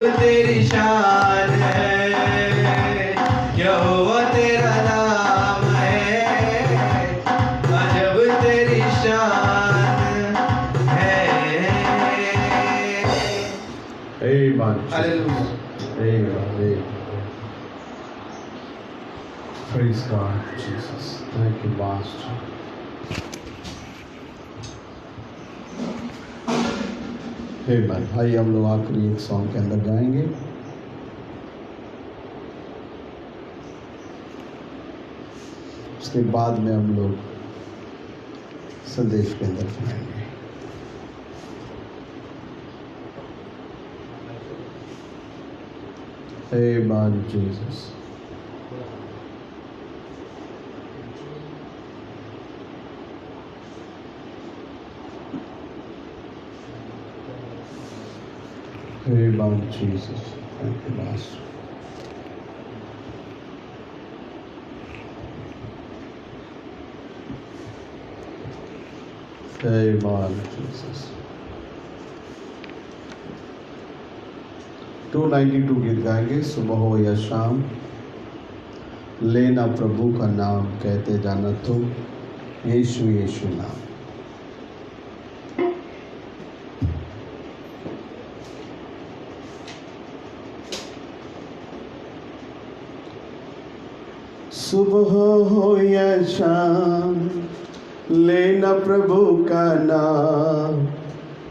तेरी शान है, यहोवा तेरा नाम है, अजब तेरी शान है। Amen. Hallelujah. Amen. Praise God, Jesus. Thank you, Master. Amen. आइए हम लोग आखिरी एक सॉन्ग के अंदर जाएंगे। उसके बाद में हम लोग संदेश के अंदर जाएंगे। Amen, Jesus. Amen, Jesus. Thank you, Master. Amen, Jesus. 292 गीत गाएंगे। सुबह हो या शाम लेना प्रभु का नाम, कहते जाना तुम यीशु यीशु नाम। सुबह हो या शाम लेना प्रभु का नाम,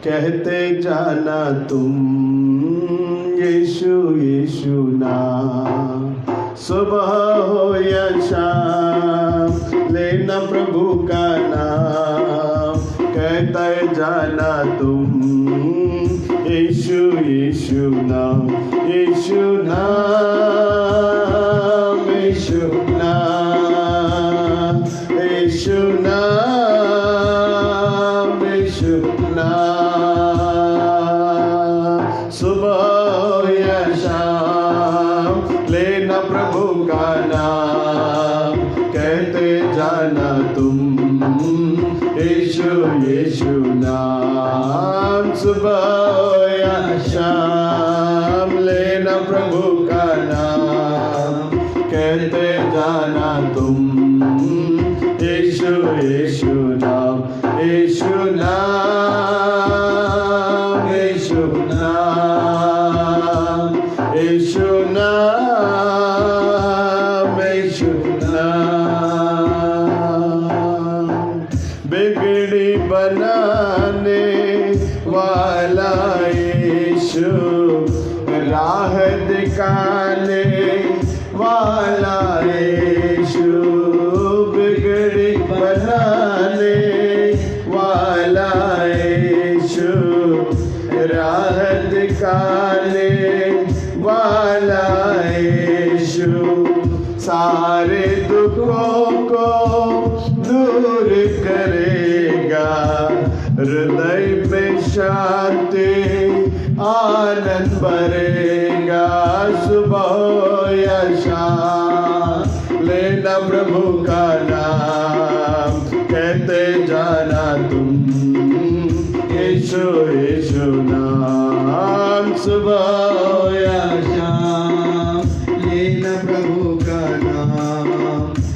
कहते जाना तुम यीशु यीशु नाम। सुबह हो या शाम लेना प्रभु का नाम, कहते जाना तुम यीशु यीशु नाम। यीशु नाम, यीशु नाम, यीशु नाम, यीशु नाम। सुबह या शाम लेना प्रभु का नाम, कहते जाना तुम यीशु यीशु नाम। सुबह या शाम लेना प्रभु का नाम, कहते जाना तुम यीशु यीशु नाम। यीशु नाम, यीशु नाम, यीशु नाम, यीशु नाम। बिगड़ी बनाने वाला यीशु, राह दिखाने वाला यीशु, बिगड़ी बनाने वाला यीशु, राह दिखाने वाला यीशु, सारे दुखों को दूर करेगा, हृदय में शांति आनंद भरेगा। सुबह या शाम लेना प्रभु का नाम, कहते जाना तुम यीशु यीशु नाम। सुबह या शाम लेना प्रभु का नाम,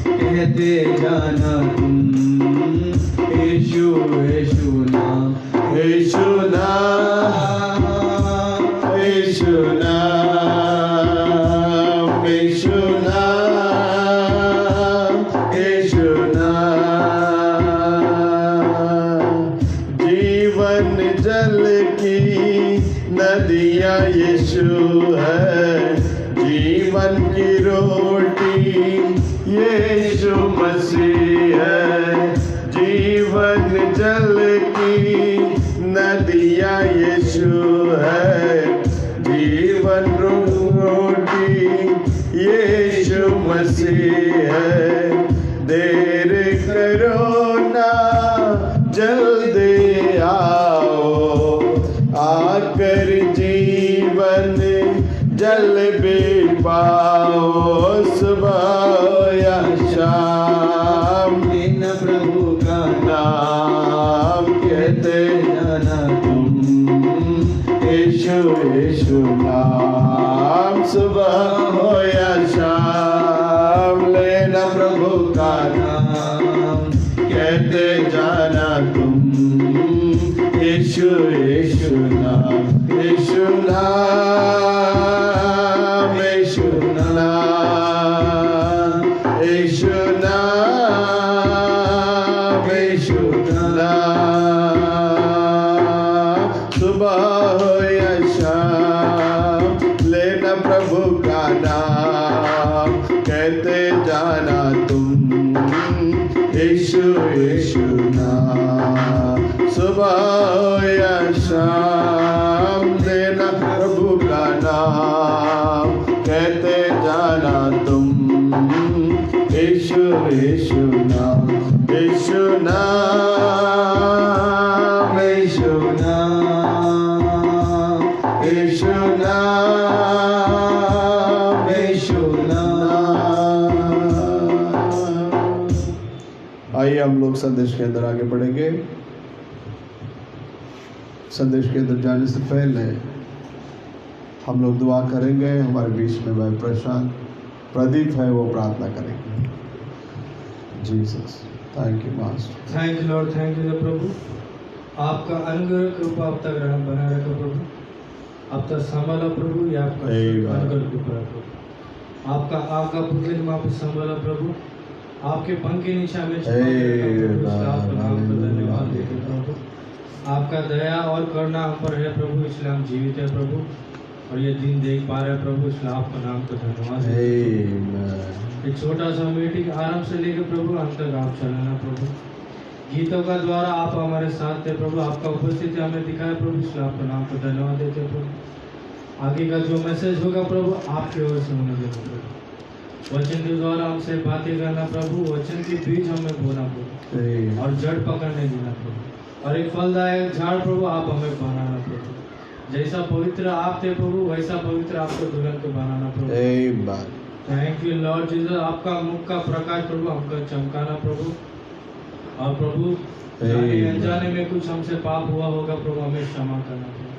कहते जाना तुम यीशु यीशु नाम। यीशु नाम, यीशु नाम, यीशु नाम, यीशु नाम। जीवन जल की नदियाँ यीशु है, जीवन की रोटी यीशु मसीह है। जीवन जल की नदियाँ यीशु है, जीवन रोटी यीशु मसीह है। देर करो ना जल्दी आओ, आकर जीवन जल भी पाओ। सुबह या शाम लेना प्रभु का नाम, कहते जाना तुम यीशु यीशु नाम। सुबह हो या शाम लेना प्रभु का नाम कहते जाना तुम यीशु यीशु नाम यीशु नाम यीशु नाम यीशु नाम यीशु नाम सुबह हो या शाम लेना प्रभु का नाम कहते जाना तुम यीशु यीशु नाम सुबह हो या शाम लेना प्रभु का नाम कहते जाना तुम यीशु यीशु नाम यीशु नाम यीशु नाम यीशु नाम यीशु नाम। आइए हम लोग संदेश के अंदर आगे बढ़ेंगे। संदेश के अंदर जाने से पहले हम लोग दुआ करेंगे। हमारे बीच में भाई प्रदीप है, वो प्रार्थना करेंगे। Jesus thank you master. Thank you Lord, thank you प्रभु। आपका अनुग्रह कृपा अब तक बना रखा प्रभु, अब तक संभाला प्रभु, ये आपका अनुग्रह कृपा है प्रभु। आपका पुत्र माँ पे संभाला प्रभु, आपके पंख के नीचे हमें छुपा के रखा प्रभु, इसलिए आपका नाम को धन्यवाद देते प्रभु। आपका दया और करुणा हम पर है प्रभु, इसलिए हम जीवित है प्रभु और ये दिन देख पा रहे हैं प्रभु, इसलिए आपका नाम को धन्यवाद देते हैं। एक छोटा सा मीटिंग आरंभ से लेकर प्रभु अंत तक आप चलाना प्रभु। गीतों का द्वारा आप हमारे साथ थे प्रभु, आपका उपस्थिति हमें दिखाया प्रभु, इसलिए आपका नाम को धन्यवाद देते हैं प्रभु। आगे का जो मैसेज होगा प्रभु आपकी ओर से होने देना प्रभु। वचन के द्वारा हमसे बातें करना प्रभु, वचन के बीज हमें बोना प्रभु और जड़ पकड़ने देना प्रभु, और एक फलदायक झाड़ प्रभु आप हमें बनाना प्रभु। जैसा पवित्र आप थे प्रभु, वैसा पवित्र आपको दुल्हन को बनाना प्रभु। Thank you Lord Jesus. आपका मुख का प्रकाश प्रभु हमको चमकाना प्रभु, और प्रभु जाने अनजाने में कुछ हमसे पाप हुआ होगा प्रभु, हमें क्षमा करना प्रभु।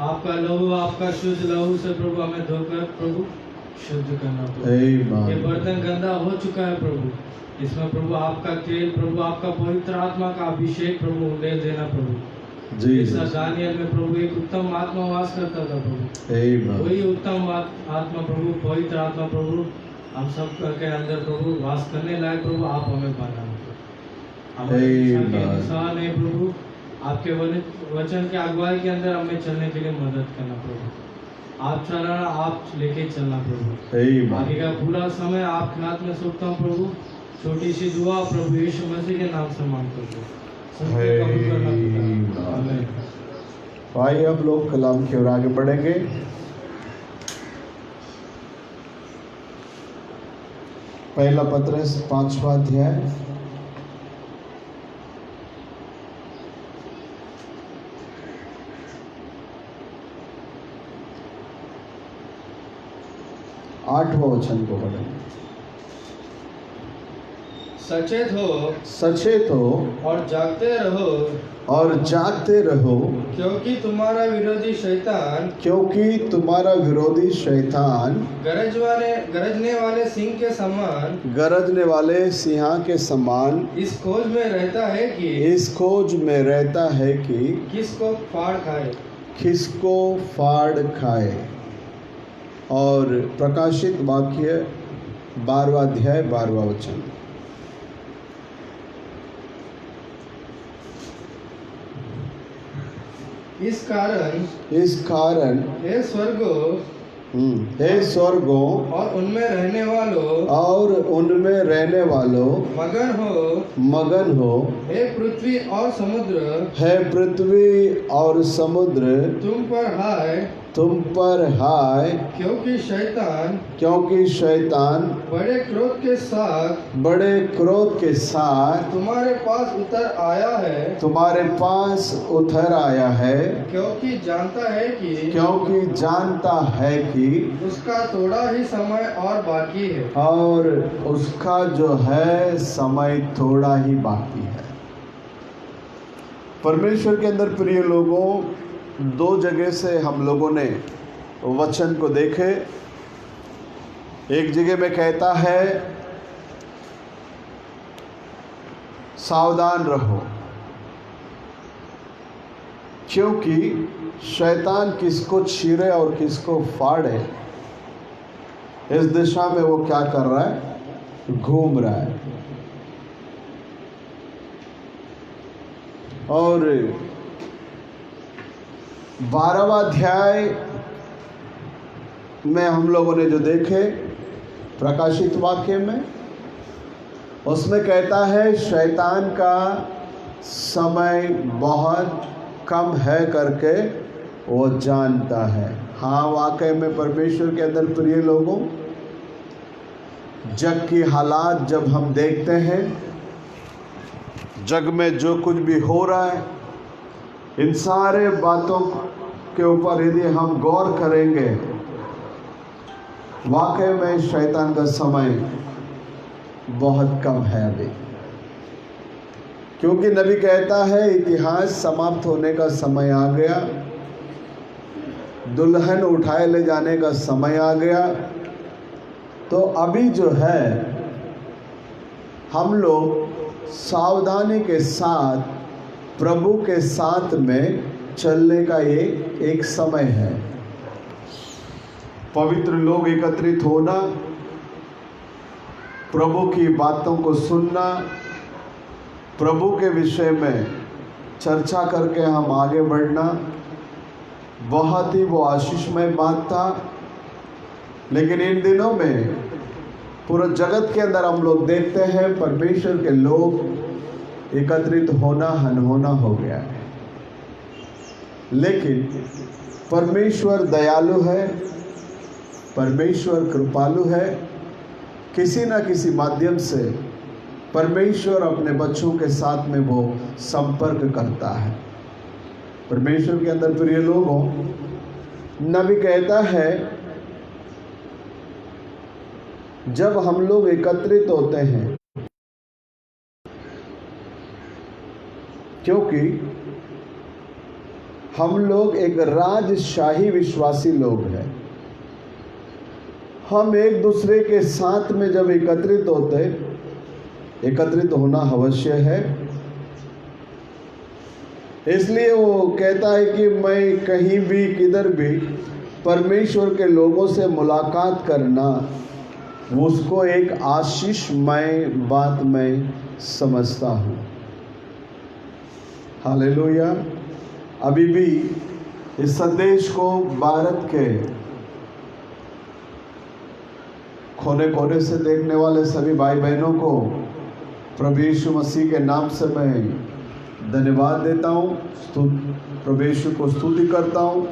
आपका लहू, आपका शुद्ध लहू से प्रभु हमें धोकर प्रभु शुद्ध करना प्रभु। ये बर्तन गंदा हो चुका है प्रभु, इसमें प्रभु आपका तेल प्रभु, आपका पवित्र आत्मा का अभिषेक प्रभु उंडेल देना प्रभु। जैसा दानियल में प्रभु एक उत्तम आत्मा वास करता था प्रभु, वही उत्तम आत्मा प्रभु, पवित्र आत्मा प्रभु हम सब के अंदर प्रभु वास करने लायक प्रभु आप हमें बनाना प्रभु। हमारे इच्छा के अनुसार नहीं प्रभु, आपके वचन के अगुवाई के अंदर हमें चलने के लिए मदद करना प्रभु। आप चलाना, आप लेके चलना प्रभु। आगे का पूरा समय आपके हाथ में सौंपता हूं प्रभु। छोटी सी दुआ प्रभु यीशु मसीह के नाम से मांगता हूं। भाई अब लोग कलाम की ओर आगे बढ़ेंगे। पहला पत्रस 5वां अध्याय आठवां वचन को पढ़ेंगे। सचेत हो और जागते रहो क्योंकि तुम्हारा विरोधी शैतान गरजने वाले सिंह के समान इस खोज में रहता है कि किसको फाड़ खाए। और प्रकाशित वाक्य 12वां अध्याय 12वां वचन। इस कारण हे स्वर्गों और उनमें रहने वालों मगन हो हे पृथ्वी और समुद्र तुम पर हाय क्योंकि शैतान बड़े क्रोध के साथ तुम्हारे पास उतर आया है क्योंकि जानता है कि उसका थोड़ा ही समय और बाकी है, और उसका जो है समय थोड़ा ही बाकी है। परमेश्वर के अंदर प्रिय लोगों, दो जगह से हम लोगों ने वचन को देखें। एक जगह में कहता है सावधान रहो, क्योंकि शैतान किसको चीरे और किसको फाड़े इस दिशा में वो क्या कर रहा है, घूम रहा है। और 12वां अध्याय में हम लोगों ने जो देखे प्रकाशित वाक्य में, उसमें कहता है शैतान का समय बहुत कम है करके वो जानता है। हाँ, वाकई में परमेश्वर के अंदर प्रिय लोगों, जग की हालात जब हम देखते हैं, जग में जो कुछ भी हो रहा है, इन सारे बातों के ऊपर यदि हम गौर करेंगे, वाकई में शैतान का समय बहुत कम है अभी। क्योंकि नबी कहता है इतिहास समाप्त होने का समय आ गया, दुल्हन उठाए ले जाने का समय आ गया। तो अभी जो है हम लोग सावधानी के साथ प्रभु के साथ में चलने का ये एक समय है। पवित्र लोग एकत्रित होना, प्रभु की बातों को सुनना, प्रभु के विषय में चर्चा करके हम आगे बढ़ना, बहुत ही वो आशीषमय बात था। लेकिन इन दिनों में पूरे जगत के अंदर हम लोग देखते हैं परमेश्वर के लोग एकत्रित होना अनहोना हो गया है। लेकिन परमेश्वर दयालु है, परमेश्वर कृपालु है। किसी न किसी माध्यम से परमेश्वर अपने बच्चों के साथ में वो संपर्क करता है। परमेश्वर के अंदर प्रिय लोगों, नबी कहता है जब हम लोग एकत्रित होते हैं, क्योंकि हम लोग एक राजशाही विश्वासी लोग हैं, हम एक दूसरे के साथ में जब एकत्रित होना अवश्य है। इसलिए वो कहता है कि मैं कहीं भी किधर भी परमेश्वर के लोगों से मुलाकात करना, उसको एक आशीषमय बात मैं समझता हूँ। हालेलुया। अभी भी इस संदेश को भारत के कोने कोने से देखने वाले सभी भाई बहनों को प्रभु यीशु मसीह के नाम से मैं धन्यवाद देता हूँ, प्रभु यीशु को स्तुति करता हूँ।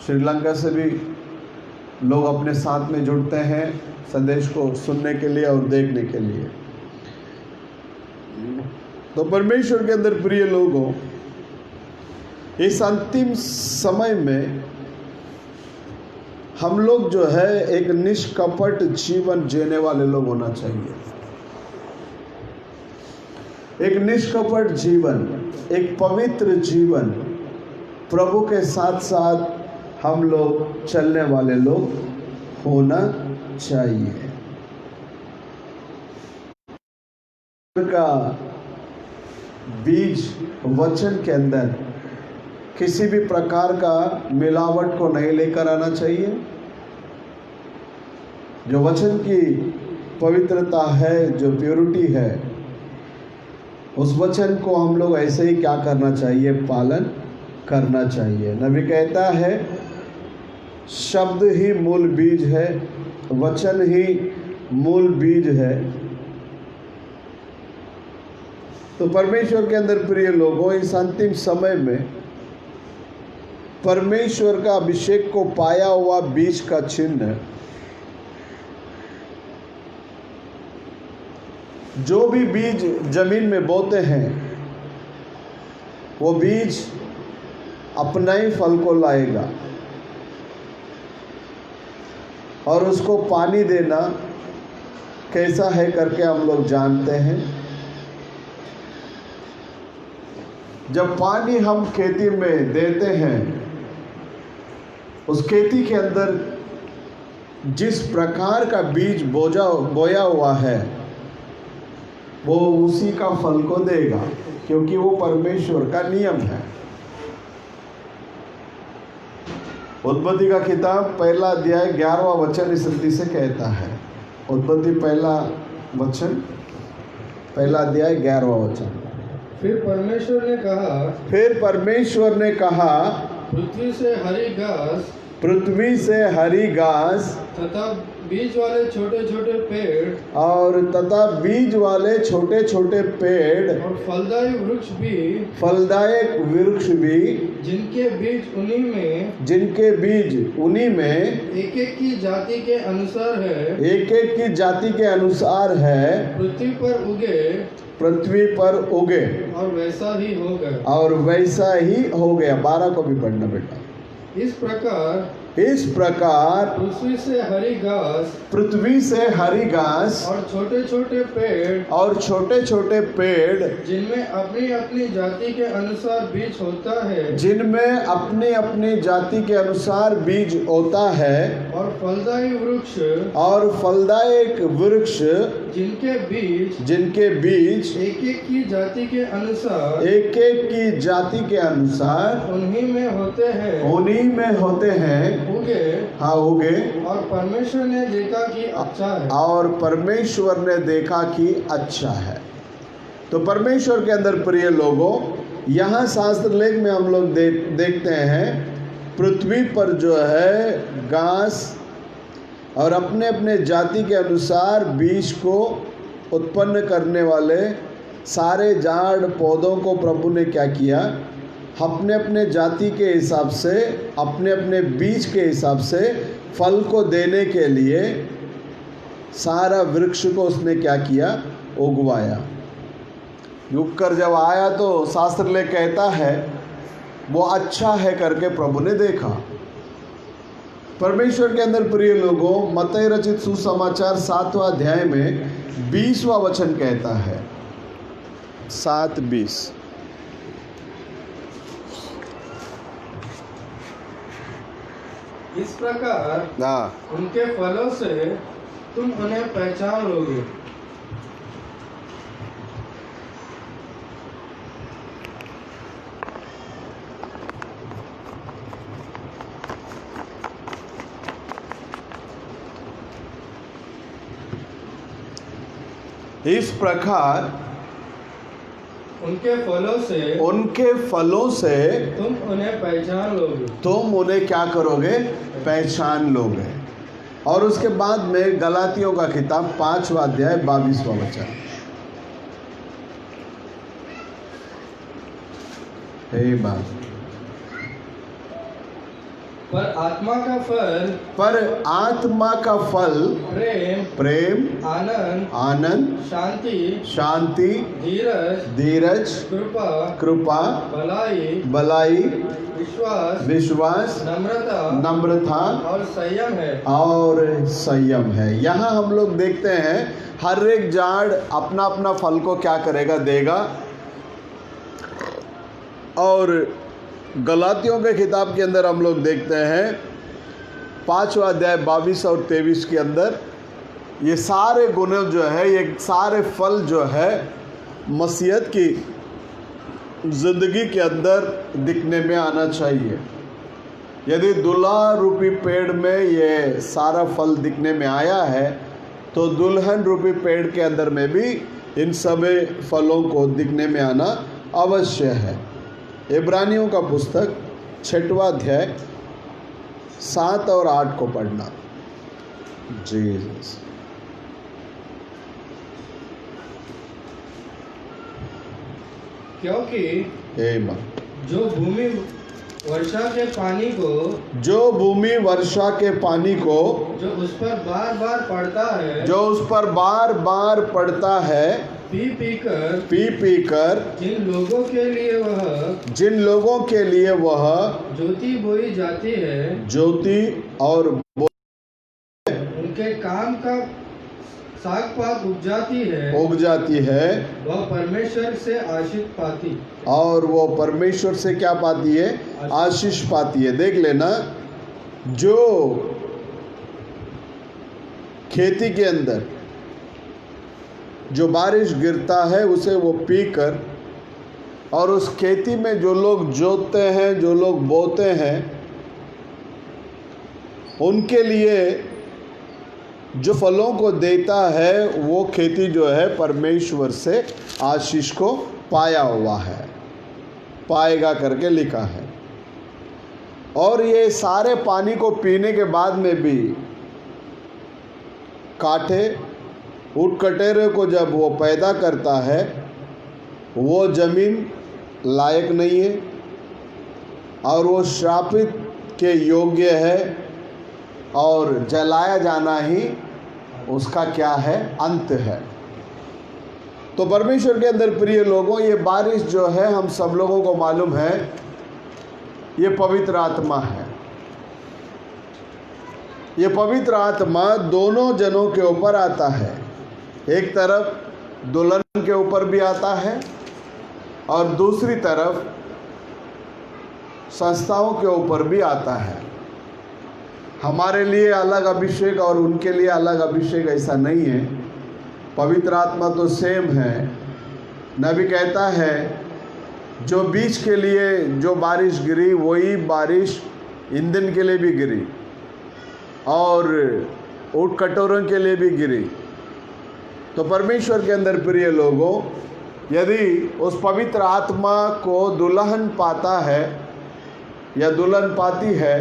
श्रीलंका से भी लोग अपने साथ में जुड़ते हैं संदेश को सुनने के लिए और देखने के लिए। तो परमेश्वर के अंदर प्रिय लोगों, इस अंतिम समय में हम लोग जो है एक निष्कपट जीवन जीने वाले लोग होना चाहिए। एक निष्कपट जीवन, एक पवित्र जीवन, प्रभु के साथ साथ हम लोग चलने वाले लोग होना चाहिए। का बीज वचन के अंदर किसी भी प्रकार का मिलावट को नहीं लेकर आना चाहिए। जो वचन की पवित्रता है, जो प्योरिटी है, उस वचन को हम लोग ऐसे ही क्या करना चाहिए, पालन करना चाहिए। नबी कहता है शब्द ही मूल बीज है, वचन ही मूल बीज है। तो परमेश्वर के अंदर प्रिय लोगों, इस अंतिम समय में परमेश्वर का अभिषेक को पाया हुआ बीज का चिन्ह, जो भी बीज जमीन में बोते हैं वो बीज अपना ही फल को लाएगा, और उसको पानी देना कैसा है करके हम लोग जानते हैं। जब पानी हम खेती में देते हैं उस खेती के अंदर जिस प्रकार का बीज बोया हुआ है वो उसी का फल को देगा, क्योंकि वो परमेश्वर का नियम है। उत्पत्ति का किताब पहला अध्याय 11वां वचन इस रीति से कहता है। उत्पत्ति पहला अध्याय 11वां वचन। फिर परमेश्वर ने कहा पृथ्वी से हरी घास तथा बीज वाले छोटे छोटे पेड़ और फलदायक वृक्ष भी जिनके बीज उन्हीं में एक एक की जाति के अनुसार है पृथ्वी पर उगे और वैसा ही हो गया। 12 को भी पढ़ना बेटा। इस प्रकार पृथ्वी से हरी घास और छोटे छोटे पेड़ जिनमें अपनी अपनी जाति के अनुसार बीज होता है और फलदायक वृक्ष जिनके बीज एक एक की जाति के अनुसार उन्हीं में होते हैं उगे। और परमेश्वर ने देखा कि अच्छा है। तो परमेश्वर के अंदर प्रिय लोगों, यहाँ शास्त्र लेख में हम लोग देखते हैं पृथ्वी पर जो है घास और अपने अपने जाति के अनुसार बीज को उत्पन्न करने वाले सारे झाड़ पौधों को प्रभु ने क्या किया, अपने अपने जाति के हिसाब से, अपने अपने बीज के हिसाब से फल को देने के लिए सारा वृक्ष को उसने क्या किया, उगवाया। उग कर जब आया तो शास्त्र ले कहता है वो अच्छा है करके प्रभु ने देखा। परमेश्वर के अंदर प्रिय लोगों, मत्ती रचित सुसमाचार 7वां अध्याय में 20वां वचन कहता है, 7:20। इस प्रकार उनके फलों से तुम उन्हें पहचान लोगे। इस प्रकार उनके फलों से तुम उन्हें पहचान लोगे। तुम उन्हें क्या करोगे, पहचान लोगे। और उसके बाद में गलातियों का किताब 5वां अध्याय 22वां वचन। हे बात पर आत्मा का फल प्रेम आनंद शांति धीरज कृपा भलाई विश्वास नम्रता और संयम है। यहाँ हम लोग देखते हैं हर एक झाड़ अपना अपना फल को क्या करेगा, देगा। और गलातियों के किताब के अंदर हम लोग देखते हैं 5वां अध्याय 22 और 23 के अंदर ये सारे गुण जो है, ये सारे फल जो है मसीहत की ज़िंदगी के अंदर दिखने में आना चाहिए। यदि दूल्हा रूपी पेड़ में ये सारा फल दिखने में आया है तो दुल्हन रूपी पेड़ के अंदर में भी इन सभी फलों को दिखने में आना अवश्य है। इब्रानियों का पुस्तक 6वां अध्याय 7 और 8 को पढ़ना। जीसस क्योंकि आमीन। जो भूमि वर्षा के पानी को जो उस पर बार बार पड़ता है पी पीकर जिन लोगों के लिए वह ज्योति बोई जाती है, ज्योति और उनके काम का साग पात उग जाती है, वह परमेश्वर से आशीष पाती। और वो परमेश्वर से क्या पाती है, आशीष पाती है। देख लेना, जो खेती के अंदर जो बारिश गिरता है उसे वो पीकर, और उस खेती में जो लोग जोतते हैं, जो लोग बोते हैं, उनके लिए जो फलों को देता है वो खेती जो है परमेश्वर से आशीष को पाया हुआ है, पाएगा करके लिखा है। और ये सारे पानी को पीने के बाद में भी कांटे ऊँट कटेरे को जब वो पैदा करता है, वो जमीन लायक नहीं है और वो श्रापित के योग्य है, और जलाया जाना ही उसका क्या है, अंत है। तो परमेश्वर के अंदर प्रिय लोगों, ये बारिश जो है हम सब लोगों को मालूम है, ये पवित्र आत्मा है। ये पवित्र आत्मा दोनों जनों के ऊपर आता है। एक तरफ दुल्हन के ऊपर भी आता है और दूसरी तरफ संस्थाओं के ऊपर भी आता है। हमारे लिए अलग अभिषेक और उनके लिए अलग अभिषेक ऐसा नहीं है। पवित्र आत्मा तो सेम है। नबी कहता है जो बीज के लिए जो बारिश गिरी वही बारिश ईंधन के लिए भी गिरी और ऊँट कटोरों के लिए भी गिरी। तो परमेश्वर के अंदर प्रिय लोगों, यदि उस पवित्र आत्मा को दुल्हन पाता है या दुल्हन पाती है,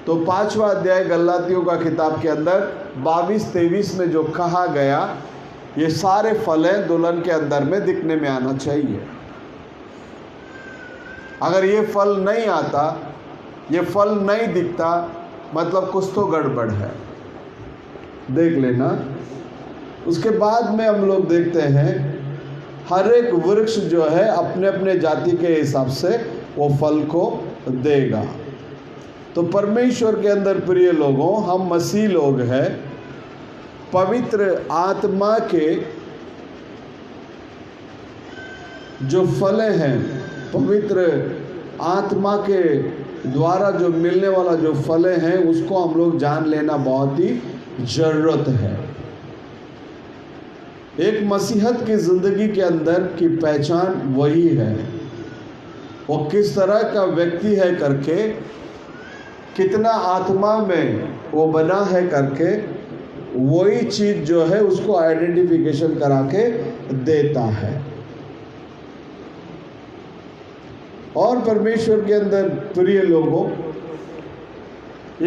तो 5वां अध्याय गलातियों का किताब के अंदर 22-23 में जो कहा गया, ये सारे फलें दुल्हन के अंदर में दिखने में आना चाहिए। अगर ये फल नहीं आता, ये फल नहीं दिखता, मतलब कुछ तो गड़बड़ है, देख लेना। उसके बाद में हम लोग देखते हैं हर एक वृक्ष जो है अपने अपने जाति के हिसाब से वो फल को देगा। तो परमेश्वर के अंदर प्रिय लोगों, हम मसीह लोग हैं। पवित्र आत्मा के जो फलें हैं, पवित्र आत्मा के द्वारा जो मिलने वाला जो फलें हैं, उसको हम लोग जान लेना बहुत ही ज़रूरत है। एक मसीहत की ज़िंदगी के अंदर की पहचान वही है, वो किस तरह का व्यक्ति है करके, कितना आत्मा में वो बना है करके, वही चीज़ जो है उसको आइडेंटिफिकेशन करा के देता है। और परमेश्वर के अंदर प्रिय लोगों,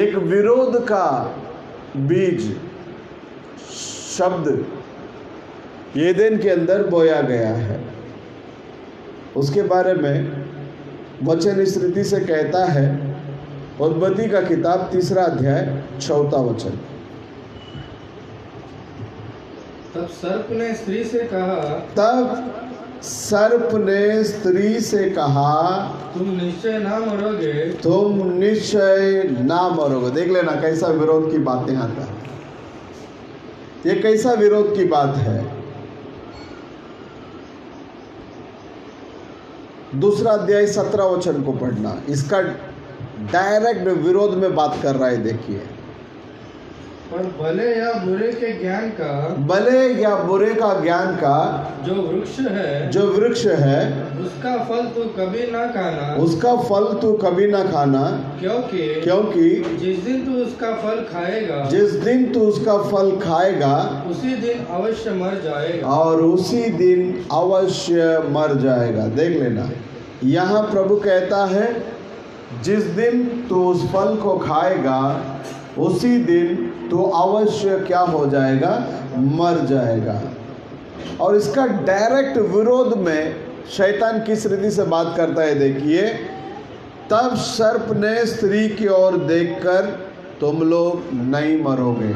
एक विरोध का बीज शब्द एदेन के अंदर बोया गया है। उसके बारे में वचन इस रीति से कहता है, उत्पत्ति का किताब 3 अध्याय 4 वचन। तब सर्प ने स्त्री से कहा, तब सर्प ने स्त्री से कहा, तुम निश्चय ना मरोगे, तुम निश्चय ना मरोगे। देख लेना कैसा विरोध की बातें आता है। ये कैसा विरोध की बात है। 2 अध्याय 17 वचन को पढ़ना, इसका डायरेक्ट विरोध में बात कर रहा है। देखिए, पर भले या बुरे के ज्ञान का, भले या बुरे का ज्ञान का जो वृक्ष है, जो वृक्ष है, उसका फल तू कभी ना खाना, उसका फल तू कभी ना खाना, क्योंकि जिस दिन तू उसका फल खाएगा, जिस दिन तू उसका फल खाएगा, उसी दिन अवश्य मर जाएगा, और उसी दिन अवश्य मर जाएगा। देख लेना, यहाँ प्रभु कहता है जिस दिन तू उस फल को खाएगा, उसी दिन तो अवश्य क्या हो जाएगा, मर जाएगा। और इसका डायरेक्ट विरोध में शैतान किस रीति से बात करता है, देखिए। तब सर्प ने स्त्री की ओर देखकर, तुम लोग नहीं मरोगे।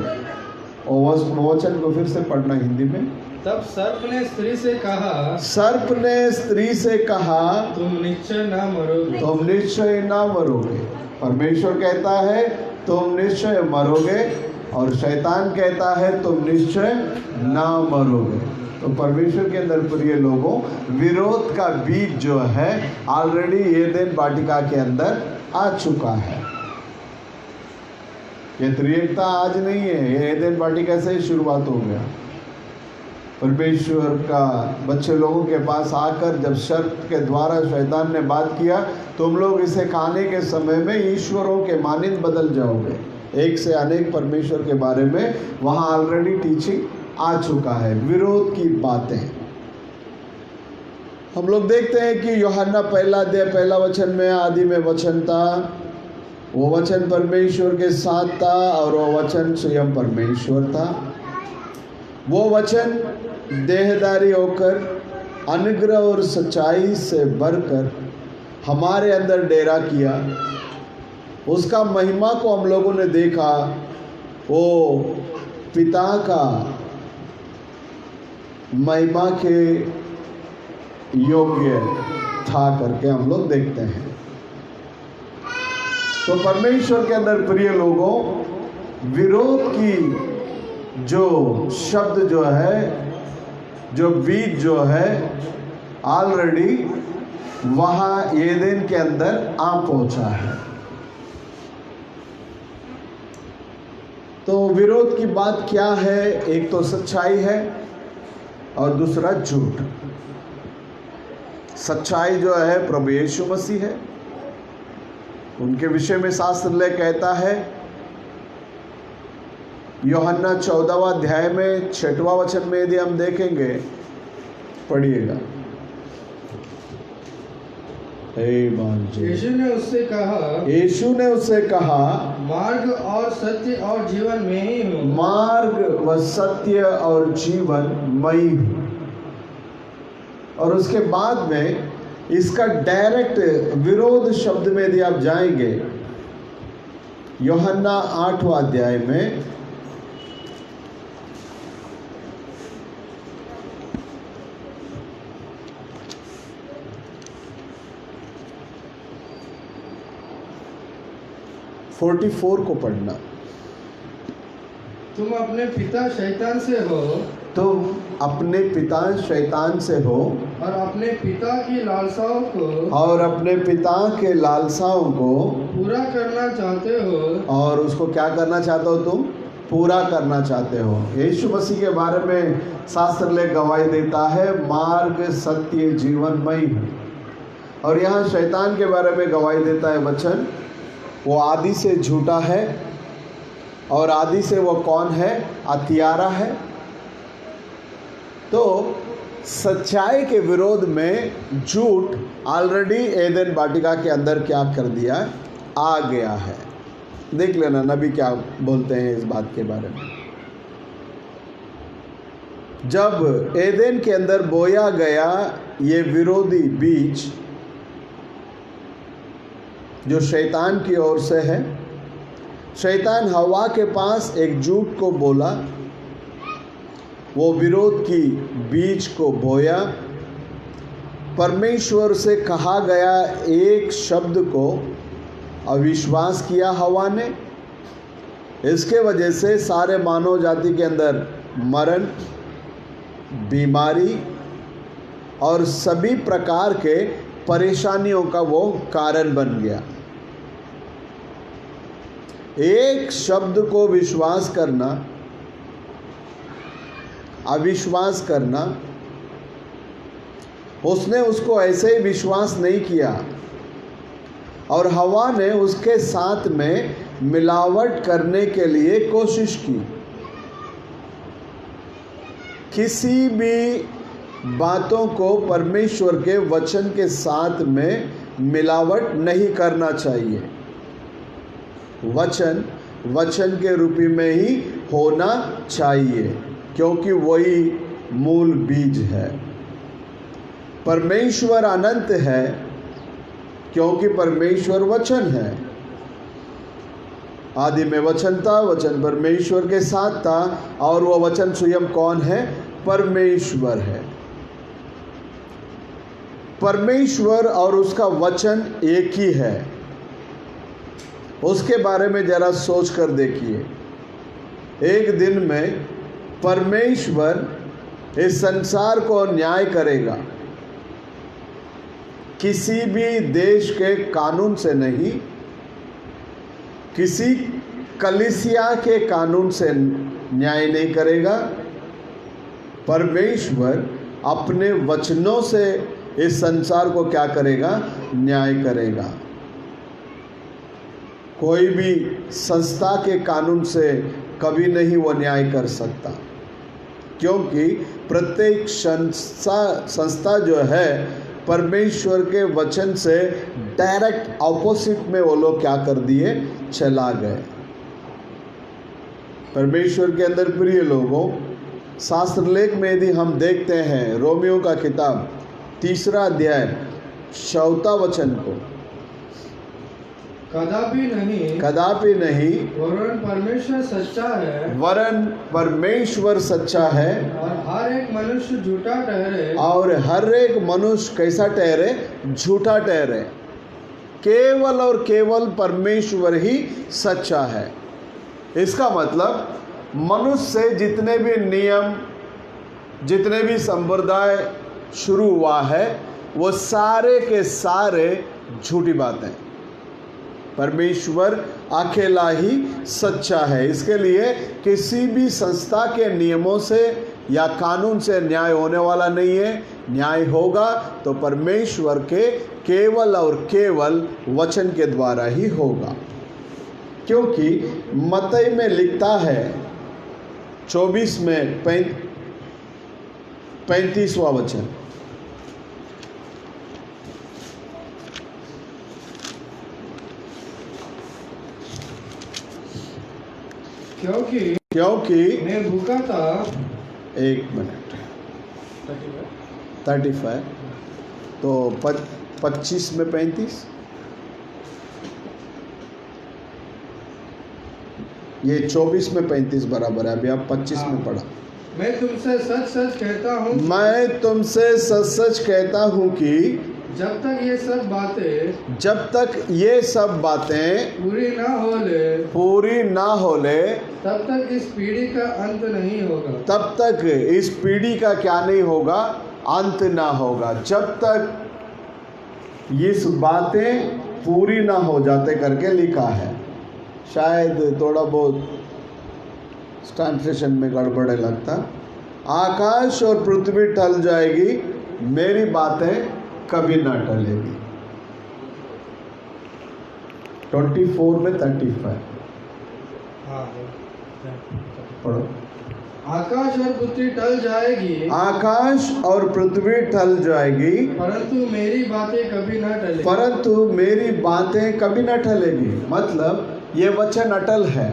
और वचन को फिर से पढ़ना हिंदी में। तब सर्प ने स्त्री से कहा, सर्प ने स्त्री से कहा, तुम निश्चय ना मरोगे, तुम निश्चय ना मरोगे। परमेश्वर कहता है तुम निश्चय मरोगे, और शैतान कहता है तुम निश्चय ना मरोगे। तो परमेश्वर के अंदर प्रिय लोगों, विरोध का बीज जो है ऑलरेडी एदेन वाटिका के अंदर आ चुका है। ये त्रिएकता आज नहीं है, ये एदेन वाटिका से ही शुरुआत हो गया। परमेश्वर का बच्चे लोगों के पास आकर जब शर्त के द्वारा शैतान ने बात किया, तुम लोग इसे खाने के समय में ईश्वरों के मानिंद बदल जाओगे। एक से अनेक परमेश्वर के बारे में वहाँ ऑलरेडी टीचिंग आ चुका है, विरोध की बातें। हम लोग देखते हैं कि यूहन्ना पहला अध्याय पहला वचन में आदि में वचन था, वो वचन परमेश्वर के साथ था और वो वचन स्वयं परमेश्वर था। वो वचन देहधारी होकर अनुग्रह और सच्चाई से भरकर हमारे अंदर डेरा किया। उसका महिमा को हम लोगों ने देखा, वो पिता का महिमा के योग्य था करके हम लोग देखते हैं। तो परमेश्वर के अंदर प्रिय लोगों, विरोध की जो शब्द जो है, जो बीज जो है, ऑलरेडी वहाँ एदेन के अंदर आ पहुंचा है। तो विरोध की बात क्या है? एक तो सच्चाई है और दूसरा झूठ। सच्चाई जो है प्रभु यीशु मसीह है, उनके विषय में शास्त्र कहता है, यूहन्ना 14वां अध्याय में 6वां वचन में यदि हम देखेंगे, पढ़िएगा। यीशु ने उससे कहा, मार्ग और सत्य और जीवन में ही हूँ। मार्ग व सत्य और जीवन मई हूँ। और उसके बाद में इसका डायरेक्ट विरोध शब्द में यदि आप जाएंगे, यूहन्ना 8वां अध्याय में 44 को पढ़ना। तुम अपने पिता शैतान से हो, तुम अपने पिता शैतान से हो और अपने पिता की लालसाओं को, और अपने पिता के लालसाओं को पूरा करना चाहते हो। और उसको क्या करना चाहते हो? तुम पूरा करना चाहते हो। यीशु मसीह के बारे में शास्त्र ले गवाही देता है, मार्ग सत्य जीवनमय है। और यहाँ शैतान के बारे में गवाही देता है वचन, वो आदि से झूठा है। और आदि से वो कौन है? हत्यारा है। तो सच्चाई के विरोध में झूठ ऑलरेडी एदेन वाटिका के अंदर क्या कर दिया? आ गया है। देख लेना नबी क्या बोलते हैं इस बात के बारे में। जब एदेन के अंदर बोया गया ये विरोधी बीज जो शैतान की ओर से है, शैतान हवा के पास एक झूठ को बोला, वो विरोध की बीज को बोया। परमेश्वर से कहा गया एक शब्द को अविश्वास किया हवा ने। इसके वजह से सारे मानव जाति के अंदर मरण, बीमारी और सभी प्रकार के परेशानियों का वो कारण बन गया। एक शब्द को विश्वास करना, अविश्वास करना, उसने उसको ऐसे ही विश्वास नहीं किया और हवा ने उसके साथ में मिलावट करने के लिए कोशिश की। किसी भी बातों को परमेश्वर के वचन के साथ में मिलावट नहीं करना चाहिए। वचन वचन के रूपी में ही होना चाहिए, क्योंकि वही मूल बीज है। परमेश्वर अनंत है क्योंकि परमेश्वर वचन है। आदि में वचन था, वचन परमेश्वर के साथ था और वह वचन स्वयं कौन है? परमेश्वर है। परमेश्वर और उसका वचन एक ही है। उसके बारे में जरा सोच कर देखिए। एक दिन में परमेश्वर इस संसार को न्याय करेगा, किसी भी देश के कानून से नहीं, किसी कलीसिया के कानून से न्याय नहीं करेगा। परमेश्वर अपने वचनों से इस संसार को क्या करेगा? न्याय करेगा। कोई भी संस्था के कानून से कभी नहीं वो न्याय कर सकता, क्योंकि प्रत्येक संस्था जो है परमेश्वर के वचन से डायरेक्ट ऑपोजिट में वो लोग क्या कर दिए? चला गए। परमेश्वर के अंदर प्रिय लोगों, शास्त्र लेख में यदि हम देखते हैं रोमियो का किताब 3 अध्याय 4 वचन को, कदापि नहीं, कदापि नहीं, वरन परमेश्वर सच्चा है, वरन परमेश्वर सच्चा है, और हर एक मनुष्य झूठा ठहरे, और हर एक मनुष्य कैसा ठहरे? झूठा ठहरे। केवल और केवल परमेश्वर ही सच्चा है। इसका मतलब मनुष्य से जितने भी नियम, जितने भी संप्रदाय शुरू हुआ है, वो सारे के सारे झूठी बातें। परमेश्वर अकेला ही सच्चा है। इसके लिए किसी भी संस्था के नियमों से या कानून से न्याय होने वाला नहीं है। न्याय होगा तो परमेश्वर के केवल और केवल वचन के द्वारा ही होगा, क्योंकि मत्ती में लिखता है 24 में 35वां वचन, क्योंकि मैं भूखा था, 1 मिनट 35 तो 25 में 35, ये 24 में 35 बराबर है। अभी आप 25 में पढ़ा। मैं तुमसे सच सच कहता हूँ, मैं तुमसे सच सच कहता हूँ कि जब तक ये सब बातें पूरी ना होले तब तक इस पीढ़ी का अंत नहीं होगा। तब तक इस पीढ़ी का क्या नहीं होगा? अंत ना होगा। जब तक इस बातें पूरी ना हो जाते करके लिखा है। शायद थोड़ा बहुत ट्रांसलेशन में गड़बड़ लगता। आकाश और पृथ्वी टल जाएगी, मेरी बातें कभी ना टलेगी। 24 में 35 पढ़ो। आकाश और पृथ्वी टल जाएगी, आकाश और पृथ्वी टल जाएगी, परंतु मेरी बातें कभी ना टलेगी। परंतु मेरी बातें कभी ना टलेगी। मतलब ये वचन अटल है,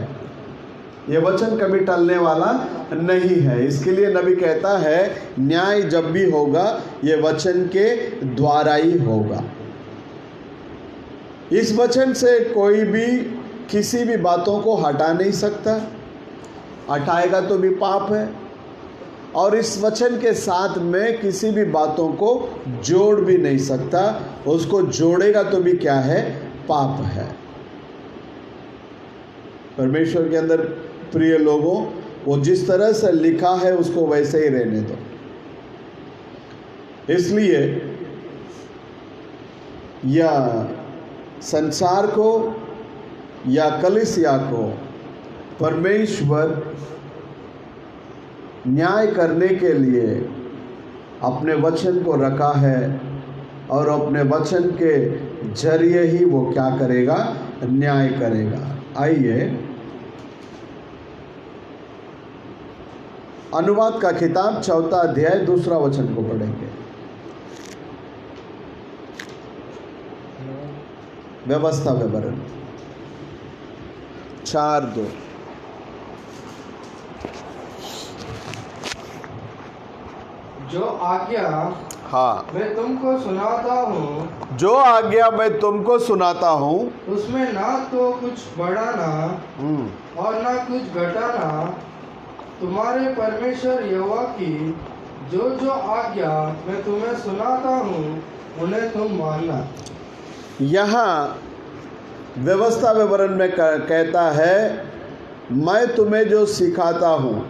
ये वचन कभी टलने वाला नहीं है। इसके लिए नबी कहता है न्याय जब भी होगा ये वचन के द्वारा ही होगा। इस वचन से कोई भी किसी भी बातों को हटा नहीं सकता, हटाएगा तो भी पाप है। और इस वचन के साथ में किसी भी बातों को जोड़ भी नहीं सकता, उसको जोड़ेगा तो भी क्या है? पाप है। परमेश्वर के अंदर प्रिय लोगों, वो जिस तरह से लिखा है उसको वैसे ही रहने दो। इसलिए या संसार को या कलीसिया को परमेश्वर न्याय करने के लिए अपने वचन को रखा है, और अपने वचन के जरिए ही वो क्या करेगा? न्याय करेगा। आइए अनुवाद का किताब 4 अध्याय 2 वचन को पढ़ेंगे। व्यवस्था विवरण 4:2। जो आज्ञा हाँ, मैं तुमको सुनाता हूँ, जो आज्ञा मैं तुमको सुनाता हूँ उसमें ना तो कुछ बढ़ाना और ना कुछ घटाना, तुम्हारे परमेश्वर यहोवा की जो जो आज्ञा मैं तुम्हें सुनाता हूँ उन्हें तुम मानना। यहाँ व्यवस्था विवरण में कहता है मैं तुम्हें जो सिखाता हूँ,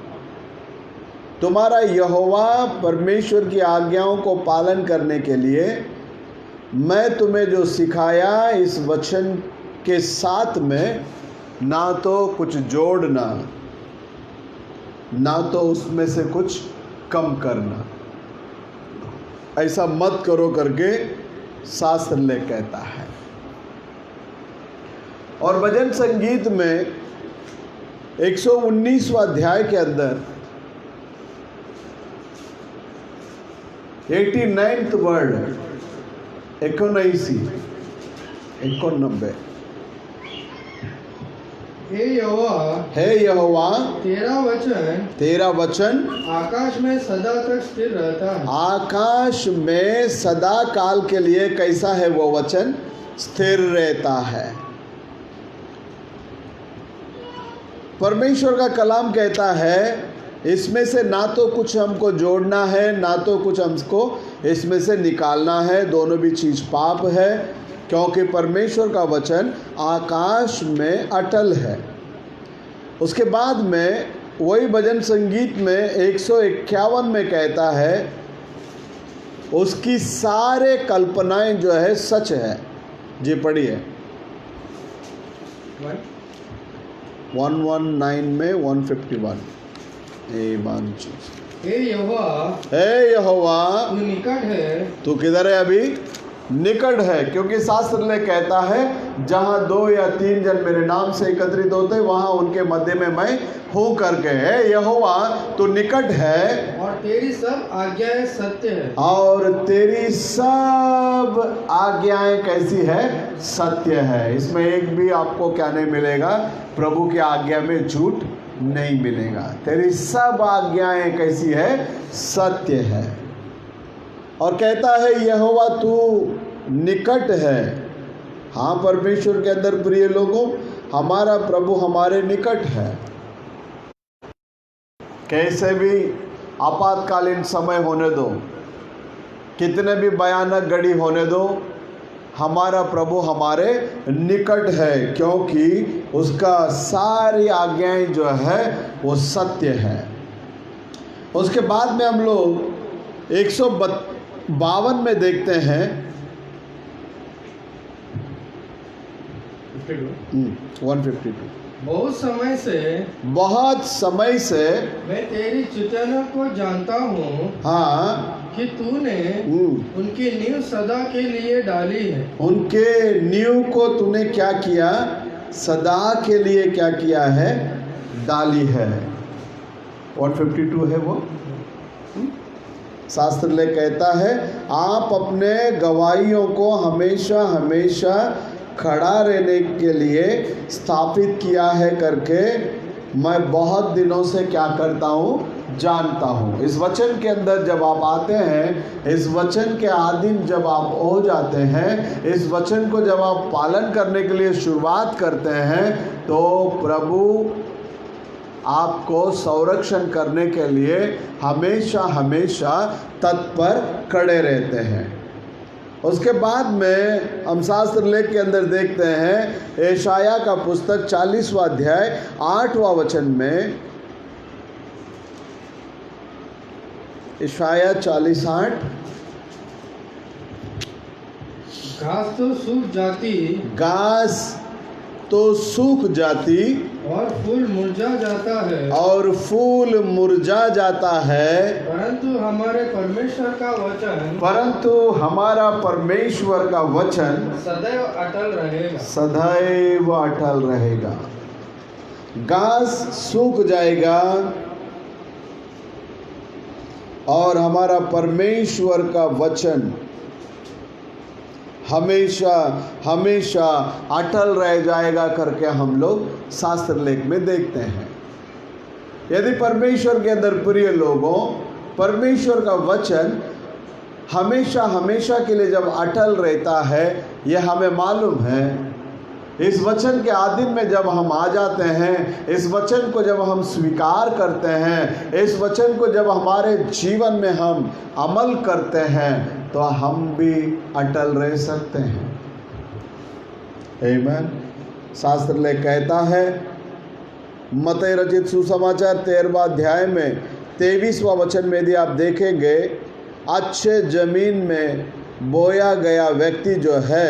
तुम्हारा यहोवा परमेश्वर की आज्ञाओं को पालन करने के लिए मैं तुम्हें जो सिखाया, इस वचन के साथ में ना तो कुछ जोड़ना, ना तो उसमें से कुछ कम करना। ऐसा मत करो करके शास्त्र ले कहता है। और भजन संगीत में 119वां अध्याय के अंदर 89th वर्ड, 91 हे यहोवा, हे यहोवा तेरा वचन आकाश में सदा तक स्थिर रहता है। आकाश में सदा काल के लिए कैसा है वो वचन? स्थिर रहता है। परमेश्वर का कलाम कहता है इसमें से ना तो कुछ हमको जोड़ना है, ना तो कुछ हमको इसमें से निकालना है। दोनों भी चीज पाप है, क्योंकि परमेश्वर का वचन आकाश में अटल है। उसके बाद में वही भजन संगीत में 151 में कहता है उसकी सारे कल्पनाएं जो है सच है। जी पढ़िए 119 में 151। हे यहोवा तू निकट है। तू किधर है? अभी निकट है, क्योंकि शास्त्र में कहता है जहां 2 या 3 जन मेरे नाम से एकत्रित होते वहां उनके मध्य में मैं हूं करके। है यहोवा तू निकट है और तेरी सब आज्ञाएं सत्य है। और तेरी सब आज्ञाएं कैसी है? सत्य है। इसमें एक भी आपको क्या नहीं मिलेगा? प्रभु की आज्ञा में झूठ नहीं मिलेगा। तेरी सब आज्ञाएं कैसी है? सत्य है। और कहता है यहोवा तू निकट है। हाँ, परमेश्वर के अंदर प्रिय लोगों, हमारा प्रभु हमारे निकट है। कैसे भी आपातकालीन समय होने दो, कितने भी भयानक घड़ी होने दो, हमारा प्रभु हमारे निकट है, क्योंकि उसका सारी आज्ञाएं जो है वो सत्य है। उसके बाद में हम लोग 152 में देखते हैं 152। बहुत समय से मैं तेरी चितौनियों को जानता हूँ। हाँ, कि तूने उनकी नींव सदा के लिए डाली है। उनके नींव को तूने क्या किया? सदा के लिए क्या किया है? डाली है। 152 है वो। शास्त्र ले कहता है आप अपने गवाहियों को हमेशा हमेशा खड़ा रहने के लिए स्थापित किया है करके मैं बहुत दिनों से क्या करता हूँ? जानता हूँ। इस वचन के अंदर जब आप आते हैं, इस वचन के अधीन जब आप हो जाते हैं, इस वचन को जब आप पालन करने के लिए शुरुआत करते हैं, तो प्रभु आपको संरक्षण करने के लिए हमेशा हमेशा तत्पर खड़े रहते हैं। उसके बाद में हम शास्त्र लेख के अंदर देखते हैं यशाया का पुस्तक 40वां अध्याय 8वां वचन में, यशाया 40:8। घास तो सूख जाती, घास तो सूख जाती और फूल मुरझा जाता है, और फूल मुरझा जाता है, परंतु हमारे परमेश्वर का वचन, परंतु हमारा परमेश्वर का वचन सदैव अटल रहेगा। सदैव अटल रहेगा। घास सूख जाएगा और हमारा परमेश्वर का वचन हमेशा हमेशा अटल रह जाएगा करके हम लोग शास्त्र लेख में देखते हैं। यदि परमेश्वर के अंदर प्रिय लोगों, परमेश्वर का वचन हमेशा हमेशा के लिए जब अटल रहता है, यह हमें मालूम है। इस वचन के अधीन में जब हम आ जाते हैं, इस वचन को जब हम स्वीकार करते हैं, इस वचन को जब हमारे जीवन में हम अमल करते हैं, तो हम भी अटल रह सकते हैं। आमीन। शास्त्र ले कहता है मत्ती रचित सुसमाचार 13वां अध्याय में 23वां वचन में यदि आप देखेंगे, अच्छे जमीन में बोया गया व्यक्ति जो है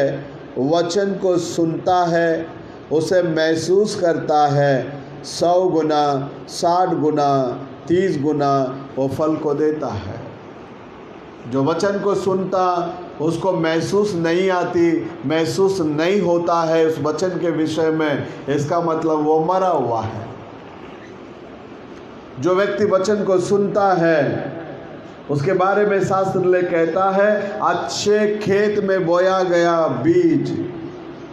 वचन को सुनता है उसे महसूस करता है 100 गुना, 60 गुना, 30 गुना वो फल को देता है। जो वचन को सुनता उसको महसूस नहीं आती, महसूस नहीं होता है उस वचन के विषय में, इसका मतलब वो मरा हुआ है। जो व्यक्ति वचन को सुनता है उसके बारे में शास्त्र ले कहता है अच्छे खेत में बोया गया बीज।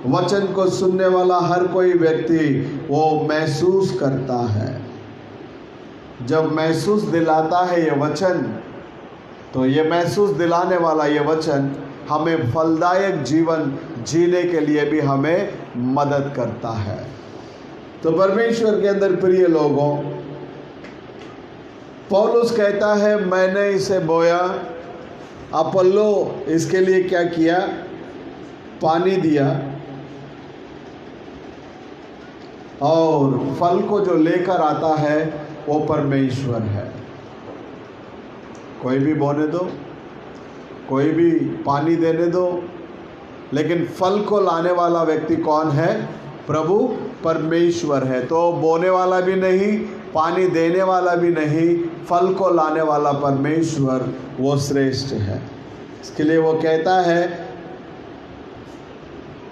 वचन को सुनने वाला हर कोई व्यक्ति वो महसूस करता है। जब महसूस दिलाता है ये वचन, तो ये महसूस दिलाने वाला ये वचन हमें फलदायक जीवन जीने के लिए भी हमें मदद करता है। तो परमेश्वर के अंदर प्रिय लोगों, पौलुस कहता है मैंने इसे बोया, अपोल्लो इसके लिए क्या किया, पानी दिया, और फल को जो लेकर आता है वो परमेश्वर है। कोई भी बोने दो, कोई भी पानी देने दो, लेकिन फल को लाने वाला व्यक्ति कौन है? प्रभु परमेश्वर है। तो बोने वाला भी नहीं, पानी देने वाला भी नहीं, फल को लाने वाला परमेश्वर वो श्रेष्ठ है। इसके लिए वो कहता है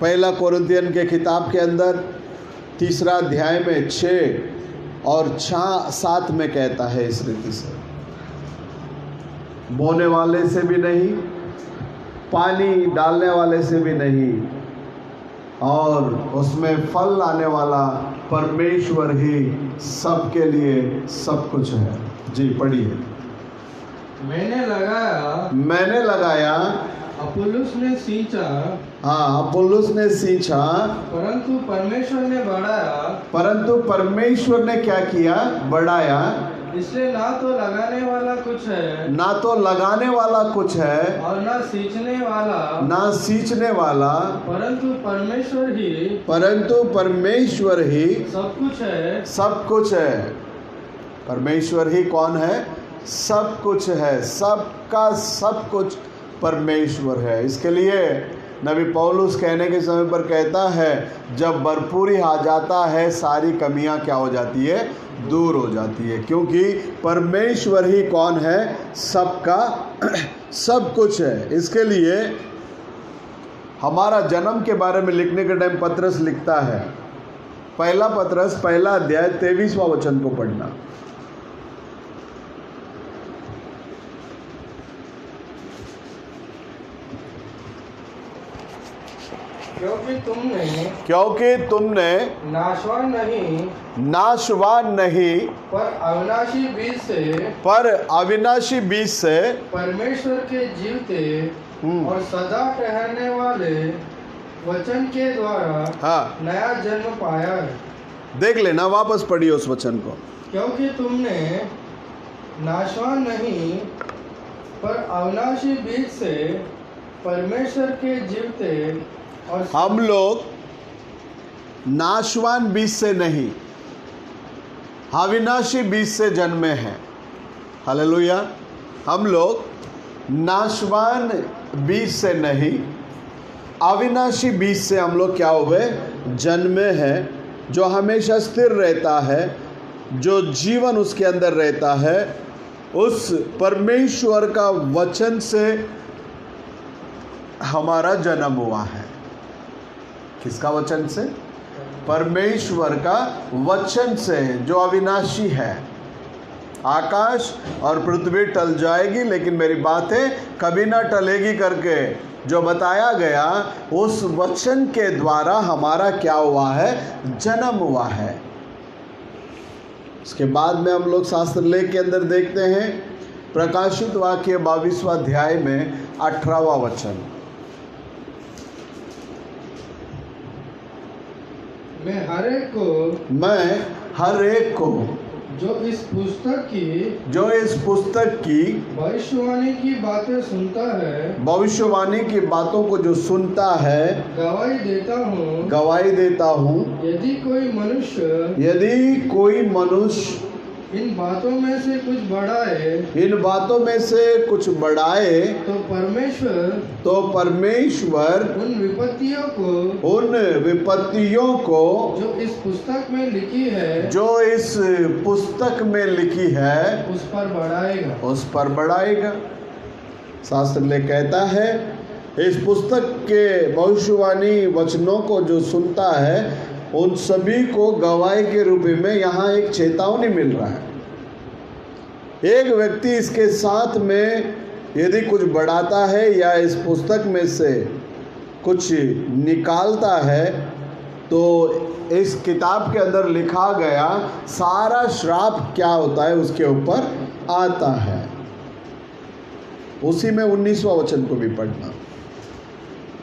1 कोरिन्थियन के किताब के अंदर 3 अध्याय में 6 और 7 में कहता है इस रीति से, बोने वाले से भी नहीं, पानी डालने वाले से भी नहीं, और उसमें फल लाने वाला परमेश्वर ही सबके लिए सब कुछ है। जी पढ़िए। मैंने लगाया, अपुल्लोस ने सींचा, हाँ अपुल्लोस ने सींचा, परंतु परमेश्वर ने बढ़ाया। परंतु परमेश्वर ने क्या किया? बढ़ाया। इसलिए ना तो लगाने वाला कुछ है, ना तो लगाने वाला कुछ है, और ना सींचने वाला, ना सींचने वाला, परंतु परमेश्वर ही सब कुछ है। सब कुछ है। परमेश्वर ही कौन है? सब कुछ है। सबका सब कुछ परमेश्वर है। इसके लिए नबी पौलुस कहने के समय पर कहता है जब भरपूरी आ जाता है सारी कमियां क्या हो जाती है? दूर हो जाती है। क्योंकि परमेश्वर ही कौन है? सबका सब कुछ है। इसके लिए हमारा जन्म के बारे में लिखने के टाइम पत्रस लिखता है, 1 पत्रस 1 अध्याय 23वां वचन को पढ़ना। क्योंकि तुमने नाशवान नहीं पर अविनाशी बीज से परमेश्वर के जीवते और सदा ठहरने वाले वचन के द्वारा हाँ नया जन्म पाया है। देख लेना, वापस पढ़िए उस वचन को। क्योंकि तुमने नाशवान नहीं पर अविनाशी बीज से परमेश्वर के जीवते और हम लोग नाशवान बीज से नहीं अविनाशी बीज से जन्मे हैं। हालेलुया। हम लोग नाशवान बीज से नहीं अविनाशी बीज से हम लोग क्या हुए? जन्मे हैं, जो हमेशा स्थिर रहता है, जो जीवन उसके अंदर रहता है, उस परमेश्वर का वचन से हमारा जन्म हुआ है। किसका वचन से? परमेश्वर का वचन से, जो अविनाशी है। आकाश और पृथ्वी टल जाएगी लेकिन मेरी बातें कभी ना टलेगी करके जो बताया गया, उस वचन के द्वारा हमारा क्या हुआ है? जन्म हुआ है। उसके बाद में हम लोग शास्त्र लेख के अंदर देखते हैं प्रकाशित वाक्य 22वां अध्याय में 18वां वचन। मैं हर एक को जो इस पुस्तक की भविष्यवाणी की बातें सुनता है, भविष्यवाणी की बातों को जो सुनता है, गवाही देता हूँ। यदि कोई मनुष्य इन बातों में से कुछ बढ़ाए इन बातों में से कुछ बढ़ाए तो परमेश्वर उन विपत्तियों को जो इस पुस्तक में लिखी है उस पर बढ़ाएगा। शास्त्र ले कहता है इस पुस्तक के भविष्यवाणी वचनों को जो सुनता है उन सभी को गवाही के रूप में यहाँ एक चेतावनी मिल रहा है। एक व्यक्ति इसके साथ में यदि कुछ बढ़ाता है या इस पुस्तक में से कुछ निकालता है तो इस किताब के अंदर लिखा गया सारा श्राप क्या होता है उसके ऊपर आता है। उसी में 19वां वचन को भी पढ़ना।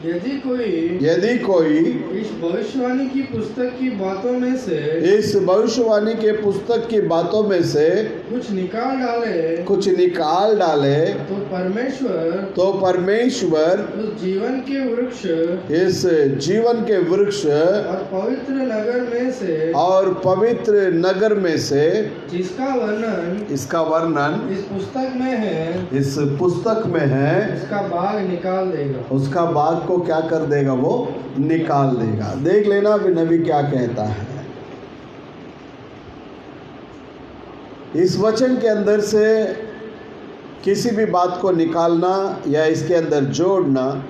यदि कोई इस भविष्यवाणी की पुस्तक की बातों में से कुछ निकाल डाले तो परमेश्वर इस जीवन के वृक्ष और पवित्र नगर में से इसका वर्णन इस पुस्तक में है उसका बाग को क्या कर देगा, वो निकाल देगा। देख लेना भी नबी क्या कहता है। इस वचन के अंदर से किसी भी बात को निकालना या इसके अंदर जोड़ना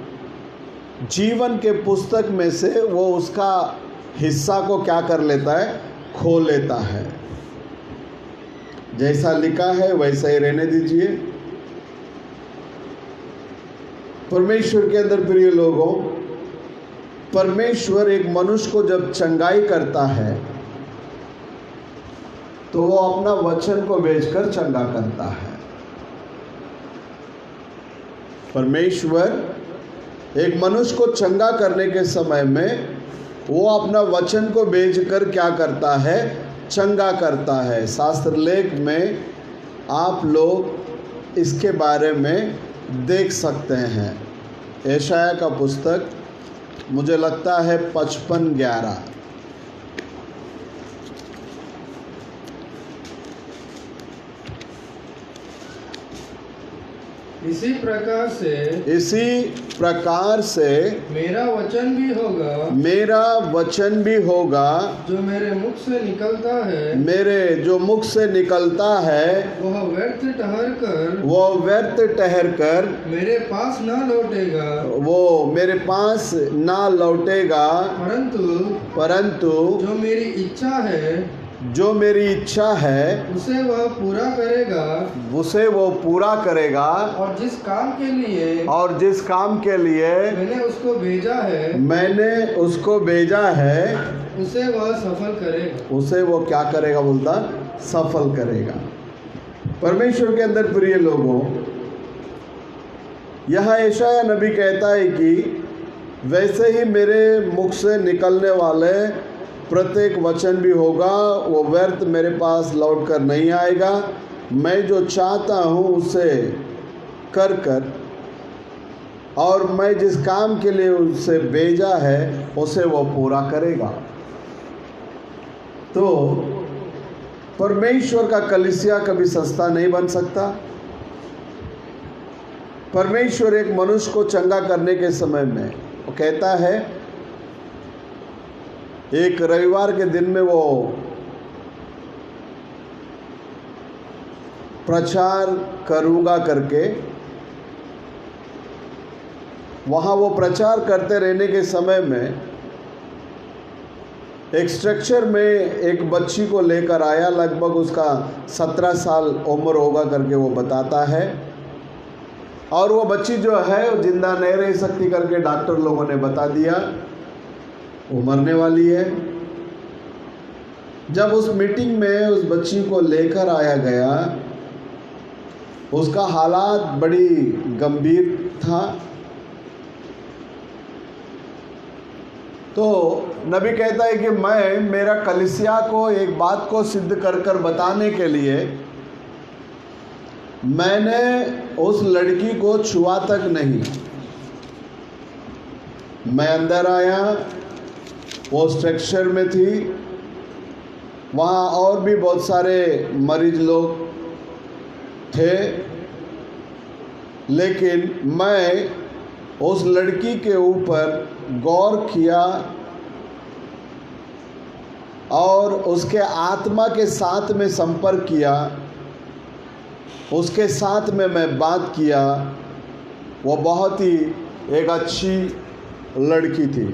जीवन के पुस्तक में से वो उसका हिस्सा को क्या कर लेता है, खो लेता है। जैसा लिखा है वैसा ही रहने दीजिए। परमेश्वर के अंदर प्रिय लोगों, परमेश्वर एक मनुष्य को जब चंगाई करता है तो वो अपना वचन को भेजकर चंगा करता है। परमेश्वर एक मनुष्य को चंगा करने के समय में वो अपना वचन को भेजकर क्या करता है, चंगा करता है। शास्त्र लेख में आप लोग इसके बारे में देख सकते हैं। यशाया का पुस्तक मुझे लगता है 55:11। इसी प्रकार से मेरा वचन भी होगा जो मेरे मुख से निकलता है वह व्यर्थ ठहर कर मेरे पास ना लौटेगा परंतु जो मेरी इच्छा है उसे वह पूरा करेगा और जिस काम के लिए मैंने उसको भेजा है उसे वह सफल करेगा। उसे वो क्या करेगा, बोलता सफल करेगा। परमेश्वर के अंदर प्रिय लोगों, यहाँ यशाया नबी कहता है कि वैसे ही मेरे मुख से निकलने वाले प्रत्येक वचन भी होगा, वो व्यर्थ मेरे पास लौट कर नहीं आएगा। मैं जो चाहता हूँ उसे कर और मैं जिस काम के लिए उसे भेजा है उसे वो पूरा करेगा। तो परमेश्वर का कलीसिया कभी सस्ता नहीं बन सकता। परमेश्वर एक मनुष्य को चंगा करने के समय में वो कहता है, एक रविवार के दिन में वो प्रचार करूँगा करके वहाँ वो प्रचार करते रहने के समय में एक स्ट्रक्चर में एक बच्ची को लेकर आया, लगभग उसका 17 साल उम्र होगा करके वो बताता है। और वो बच्ची जो है वो जिंदा नहीं रह सकती करके डॉक्टर लोगों ने बता दिया, वो मरने वाली है। जब उस मीटिंग में उस बच्ची को लेकर आया गया, उसका हालात बड़ी गंभीर था। तो नबी कहता है कि मैं मेरा कलीसिया को एक बात को सिद्ध कर बताने के लिए मैंने उस लड़की को छुआ तक नहीं। मैं अंदर आया, वो स्ट्रक्चर में थी, वहाँ और भी बहुत सारे मरीज लोग थे, लेकिन मैं उस लड़की के ऊपर गौर किया और उसके आत्मा के साथ में संपर्क किया, उसके साथ में मैं बात किया। वो बहुत ही एक अच्छी लड़की थी।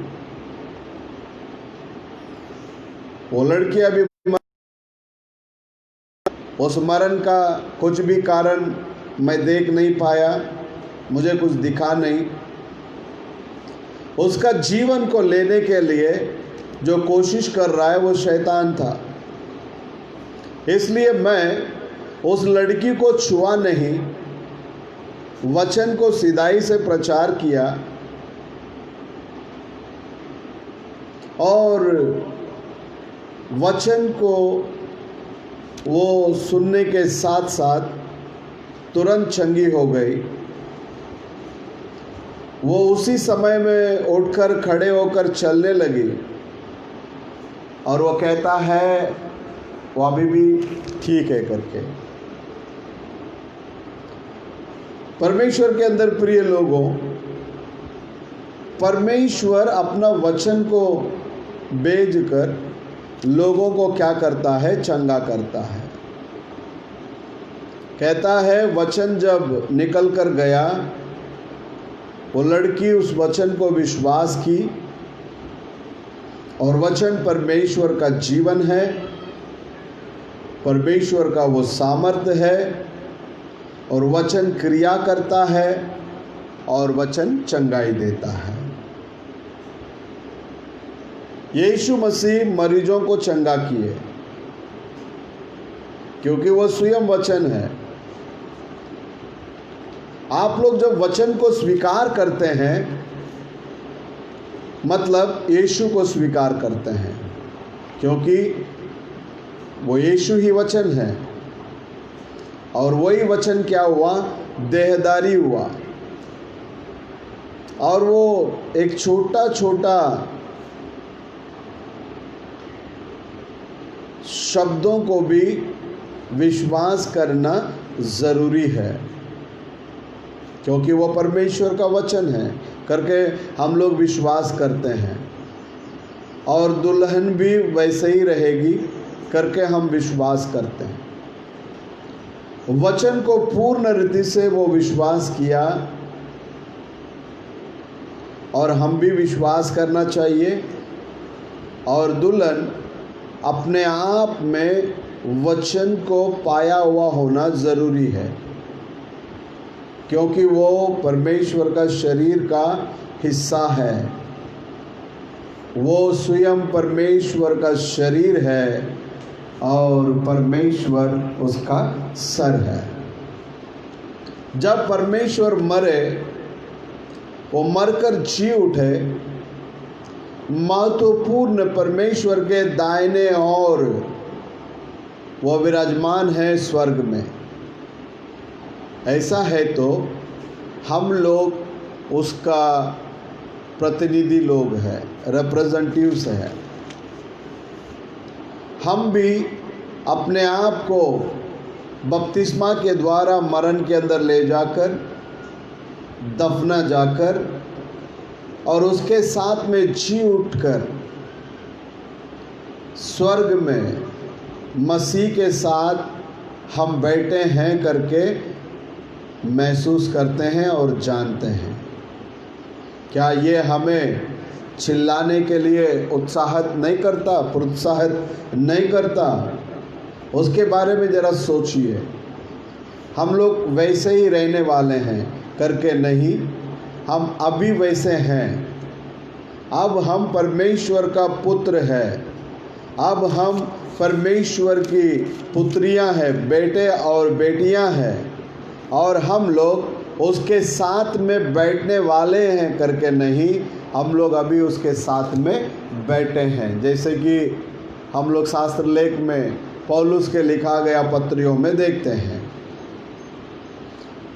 वो लड़की अभी उस मरण का कुछ भी कारण मैं देख नहीं पाया, मुझे कुछ दिखा नहीं। उसका जीवन को लेने के लिए जो कोशिश कर रहा है वो शैतान था। इसलिए मैं उस लड़की को छुआ नहीं, वचन को सीधाई से प्रचार किया और वचन को वो सुनने के साथ साथ तुरंत चंगी हो गई। वो उसी समय में उठकर खड़े होकर चलने लगी और वो कहता है वो अभी भी ठीक है करके। परमेश्वर के अंदर प्रिय लोगों, परमेश्वर अपना वचन को भेजकर लोगों को क्या करता है? चंगा करता है। कहता है वचन जब निकल कर गया, वो लड़की उस वचन को विश्वास की और वचन परमेश्वर का जीवन है, परमेश्वर का वो सामर्थ्य है और वचन क्रिया करता है और वचन चंगाई देता है। यीशु मसीह मरीजों को चंगा किए क्योंकि वो स्वयं वचन है। आप लोग जब वचन को स्वीकार करते हैं मतलब यीशु को स्वीकार करते हैं, क्योंकि वो यीशु ही वचन है और वही वचन क्या हुआ? देहधारी हुआ और वो एक छोटा छोटा शब्दों को भी विश्वास करना ज़रूरी है, क्योंकि वो परमेश्वर का वचन है करके हम लोग विश्वास करते हैं और दुल्हन भी वैसे ही रहेगी करके हम विश्वास करते हैं। वचन को पूर्ण रीति से वो विश्वास किया और हम भी विश्वास करना चाहिए। और दुल्हन अपने आप में वचन को पाया हुआ होना ज़रूरी है, क्योंकि वो परमेश्वर का शरीर का हिस्सा है। वो स्वयं परमेश्वर का शरीर है और परमेश्वर उसका सर है। जब परमेश्वर मरे, वो मरकर जी उठे, महत्वपूर्ण परमेश्वर के दाहिने ओर वो विराजमान है स्वर्ग में। ऐसा है तो हम लोग उसका प्रतिनिधि लोग हैं, रिप्रेजेंटेटिव्स हैं। हम भी अपने आप को बपतिस्मा के द्वारा मरण के अंदर ले जाकर, दफना जाकर और उसके साथ में जी उठकर स्वर्ग में मसीह के साथ हम बैठे हैं करके महसूस करते हैं और जानते हैं। क्या ये हमें चिल्लाने के लिए उत्साहित नहीं करता, प्रोत्साहित नहीं करता? उसके बारे में ज़रा सोचिए। हम लोग वैसे ही रहने वाले हैं करके नहीं, हम अभी वैसे हैं। अब हम परमेश्वर का पुत्र है, अब हम परमेश्वर की पुत्रियां हैं, बेटे और बेटियां हैं और हम लोग उसके साथ में बैठने वाले हैं करके नहीं, हम लोग अभी उसके साथ में बैठे हैं। जैसे कि हम लोग शास्त्र लेख में पौलुस के लिखा गया पत्रियों में देखते हैं।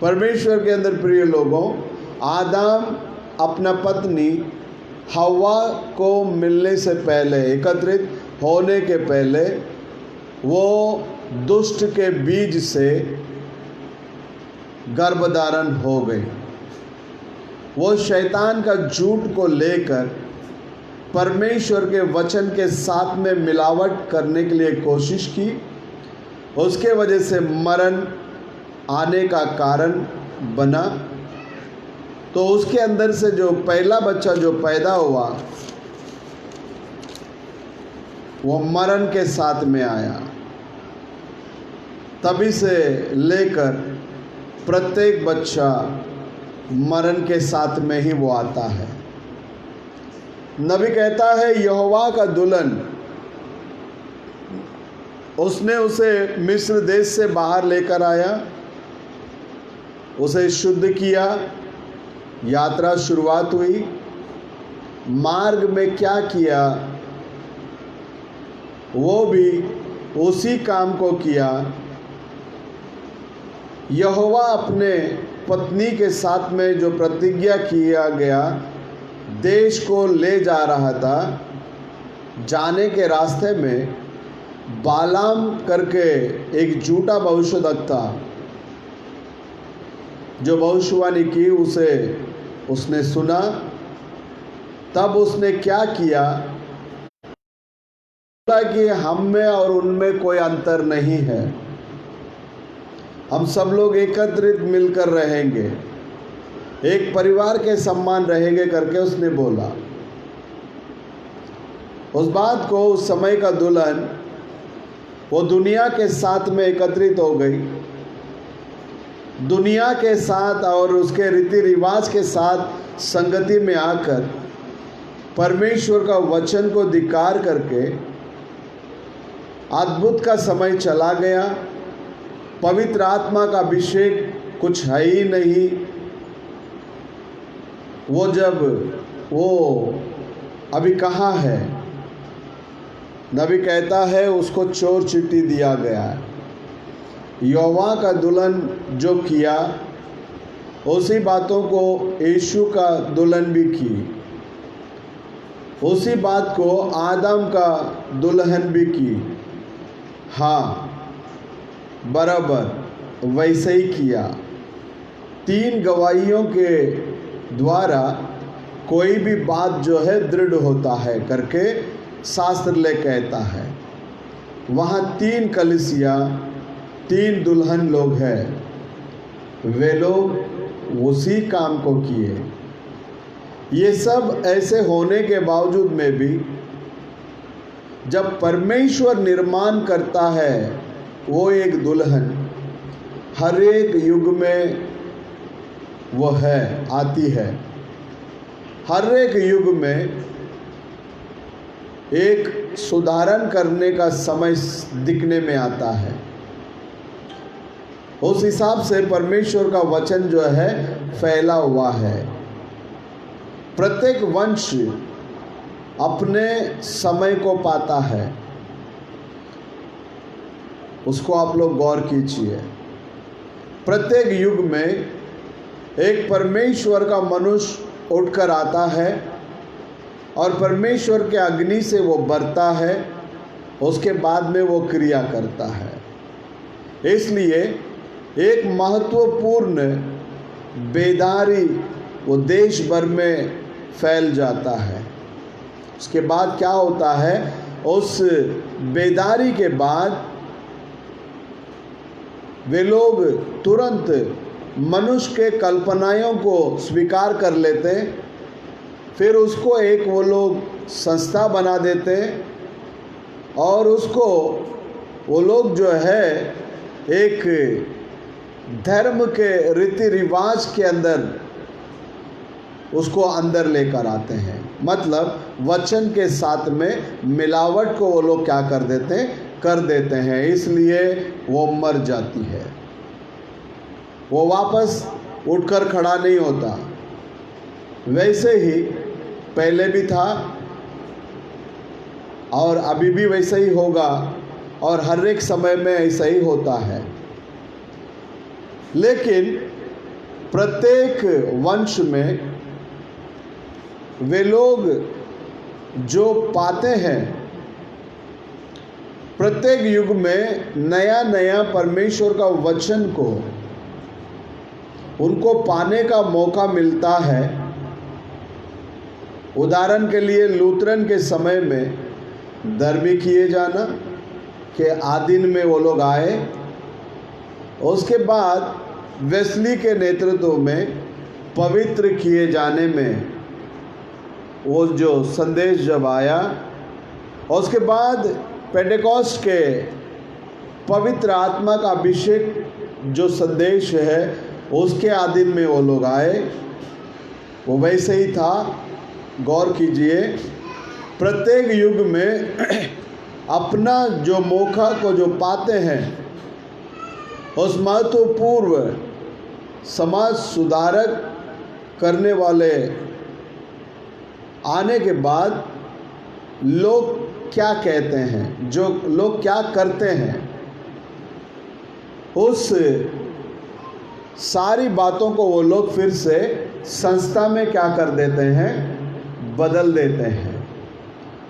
परमेश्वर के अंदर प्रिय लोगों, आदम अपना पत्नी हव्वा को मिलने से पहले, एकत्रित होने के पहले वो दुष्ट के बीज से गर्भधारण हो गई। वो शैतान का झूठ को लेकर परमेश्वर के वचन के साथ में मिलावट करने के लिए कोशिश की। उसके वजह से मरण आने का कारण बना। तो उसके अंदर से जो पहला बच्चा जो पैदा हुआ वो मरण के साथ में आया। तभी से लेकर प्रत्येक बच्चा मरण के साथ में ही वो आता है। नबी कहता है यहोवा का दुल्हन, उसने उसे मिस्र देश से बाहर लेकर आया, उसे शुद्ध किया, यात्रा शुरुआत हुई। मार्ग में क्या किया वो भी उसी काम को किया। यहोवा अपने पत्नी के साथ में जो प्रतिज्ञा किया गया देश को ले जा रहा था, जाने के रास्ते में बालाम करके एक झूठा भविष्यवक्ता जो भविष्यवाणी की उसे उसने सुना। तब उसने क्या किया कि हम में और उनमें कोई अंतर नहीं है, हम सब लोग एकत्रित मिलकर रहेंगे, एक परिवार के समान रहेंगे करके उसने बोला। उस बात को उस समय का दुल्हन वो दुनिया के साथ में एकत्रित हो गई। दुनिया के साथ और उसके रीति रिवाज के साथ संगति में आकर परमेश्वर का वचन को धिक्कार करके अद्भुत का समय चला गया। पवित्र आत्मा का अभिषेक कुछ है ही नहीं। वो अभी कहाँ है? नबी कहता है उसको चोर चिट्ठी दिया गया है। यहोवा का दुल्हन जो किया उसी बातों को यीशु का दुल्हन भी की, उसी बात को आदम का दुल्हन भी की। हाँ, बराबर वैसे ही किया। 3 गवाहियों के द्वारा कोई भी बात जो है दृढ़ होता है करके शास्त्र ले कहता है। वहाँ 3 कलीसिया, 3 दुल्हन लोग हैं, वे लोग उसी काम को किए। ये सब ऐसे होने के बावजूद में भी जब परमेश्वर निर्माण करता है वो एक दुल्हन हर एक युग में वो है, आती है। हर एक युग में एक सुधारण करने का समय दिखने में आता है। उस हिसाब से परमेश्वर का वचन जो है फैला हुआ है। प्रत्येक वंश अपने समय को पाता है, उसको आप लोग गौर कीजिए। प्रत्येक युग में एक परमेश्वर का मनुष्य उठकर आता है और परमेश्वर के अग्नि से वो बरता है, उसके बाद में वो क्रिया करता है। इसलिए एक महत्वपूर्ण बेदारी वो देश भर में फैल जाता है। उसके बाद क्या होता है, उस बेदारी के बाद वे लोग तुरंत मनुष्य के कल्पनाओं को स्वीकार कर लेते हैं, फिर उसको एक वो लोग संस्था बना देते हैं और उसको वो लोग जो है एक धर्म के रीति रिवाज के अंदर उसको अंदर लेकर आते हैं। मतलब वचन के साथ में मिलावट को वो लोग क्या कर देते हैं, इसलिए वो मर जाती है। वो वापस उठकर खड़ा नहीं होता। वैसे ही पहले भी था और अभी भी वैसे ही होगा और हर एक समय में ऐसा ही होता है। लेकिन प्रत्येक वंश में वे लोग जो पाते हैं प्रत्येक युग में नया नया परमेश्वर का वचन को उनको पाने का मौका मिलता है। उदाहरण के लिए लूथरन के समय में धर्मी किए जाना के आधीन में वो लोग आए। उसके बाद वेस्ली के नेतृत्व में पवित्र किए जाने में वो जो संदेश जब आया, उसके बाद पेंटेकोस्ट के पवित्र आत्मा का अभिषेक जो संदेश है उसके आधीन में वो लोग आए। वो वैसे ही था। गौर कीजिए, प्रत्येक युग में अपना जो मौका को जो पाते हैं, उस महत्वपूर्ण समाज सुधारक करने वाले आने के बाद लोग क्या कहते हैं, जो लोग क्या करते हैं, उस सारी बातों को वो लोग फिर से संस्था में क्या कर देते हैं, बदल देते हैं।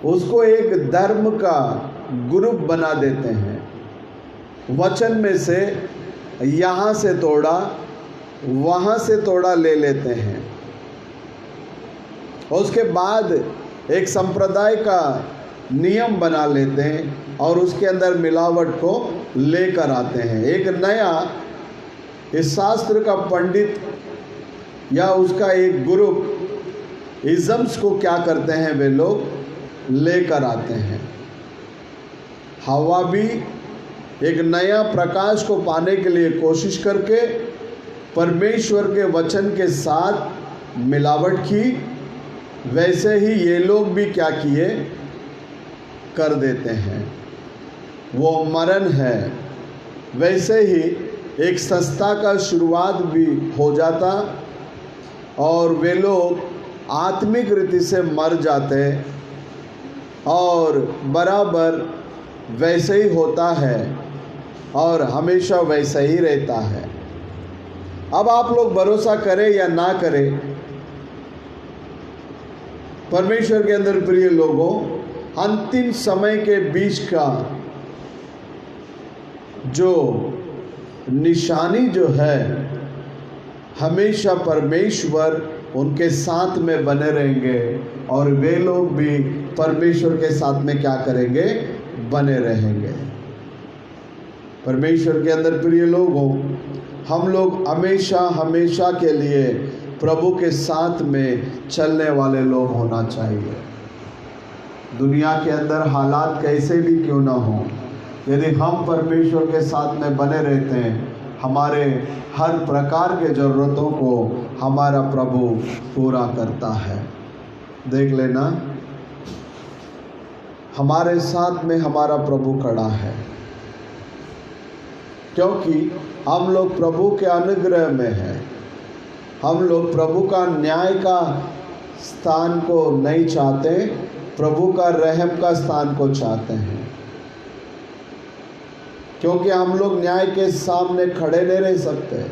उसको एक धर्म का ग्रुप बना देते हैं। वचन में से यहाँ से तोड़ा, वहाँ से तोड़ा ले लेते हैं। उसके बाद एक संप्रदाय का नियम बना लेते हैं और उसके अंदर मिलावट को लेकर आते हैं। एक नया इस शास्त्र का पंडित या उसका एक ग्रुप इज़म्स को क्या करते हैं, वे लोग लेकर आते हैं। हवा भी एक नया प्रकाश को पाने के लिए कोशिश करके परमेश्वर के वचन के साथ मिलावट की, वैसे ही ये लोग भी क्या किए, कर देते हैं। वो मरण है। वैसे ही एक संस्था का शुरुआत भी हो जाता और वे लोग आत्मिक रीति से मर जाते और बराबर वैसे ही होता है और हमेशा वैसा ही रहता है। अब आप लोग भरोसा करें या ना करें, परमेश्वर के अंदर प्रिय लोगों, अंतिम समय के बीच का जो निशानी जो है, हमेशा परमेश्वर उनके साथ में बने रहेंगे और वे लोग भी परमेश्वर के साथ में क्या करेंगे, बने रहेंगे। परमेश्वर के अंदर प्रिय लोगों, हम लोग हमेशा हमेशा के लिए प्रभु के साथ में चलने वाले लोग होना चाहिए। दुनिया के अंदर हालात कैसे भी क्यों ना हो, यदि हम परमेश्वर के साथ में बने रहते हैं, हमारे हर प्रकार के ज़रूरतों को हमारा प्रभु पूरा करता है। देख लेना, हमारे साथ में हमारा प्रभु खड़ा है, क्योंकि हम लोग प्रभु के अनुग्रह में हैं। हम लोग प्रभु का न्याय का स्थान को नहीं चाहते, प्रभु का रहम का स्थान को चाहते हैं। क्योंकि हम लोग न्याय के सामने खड़े नहीं रह सकते।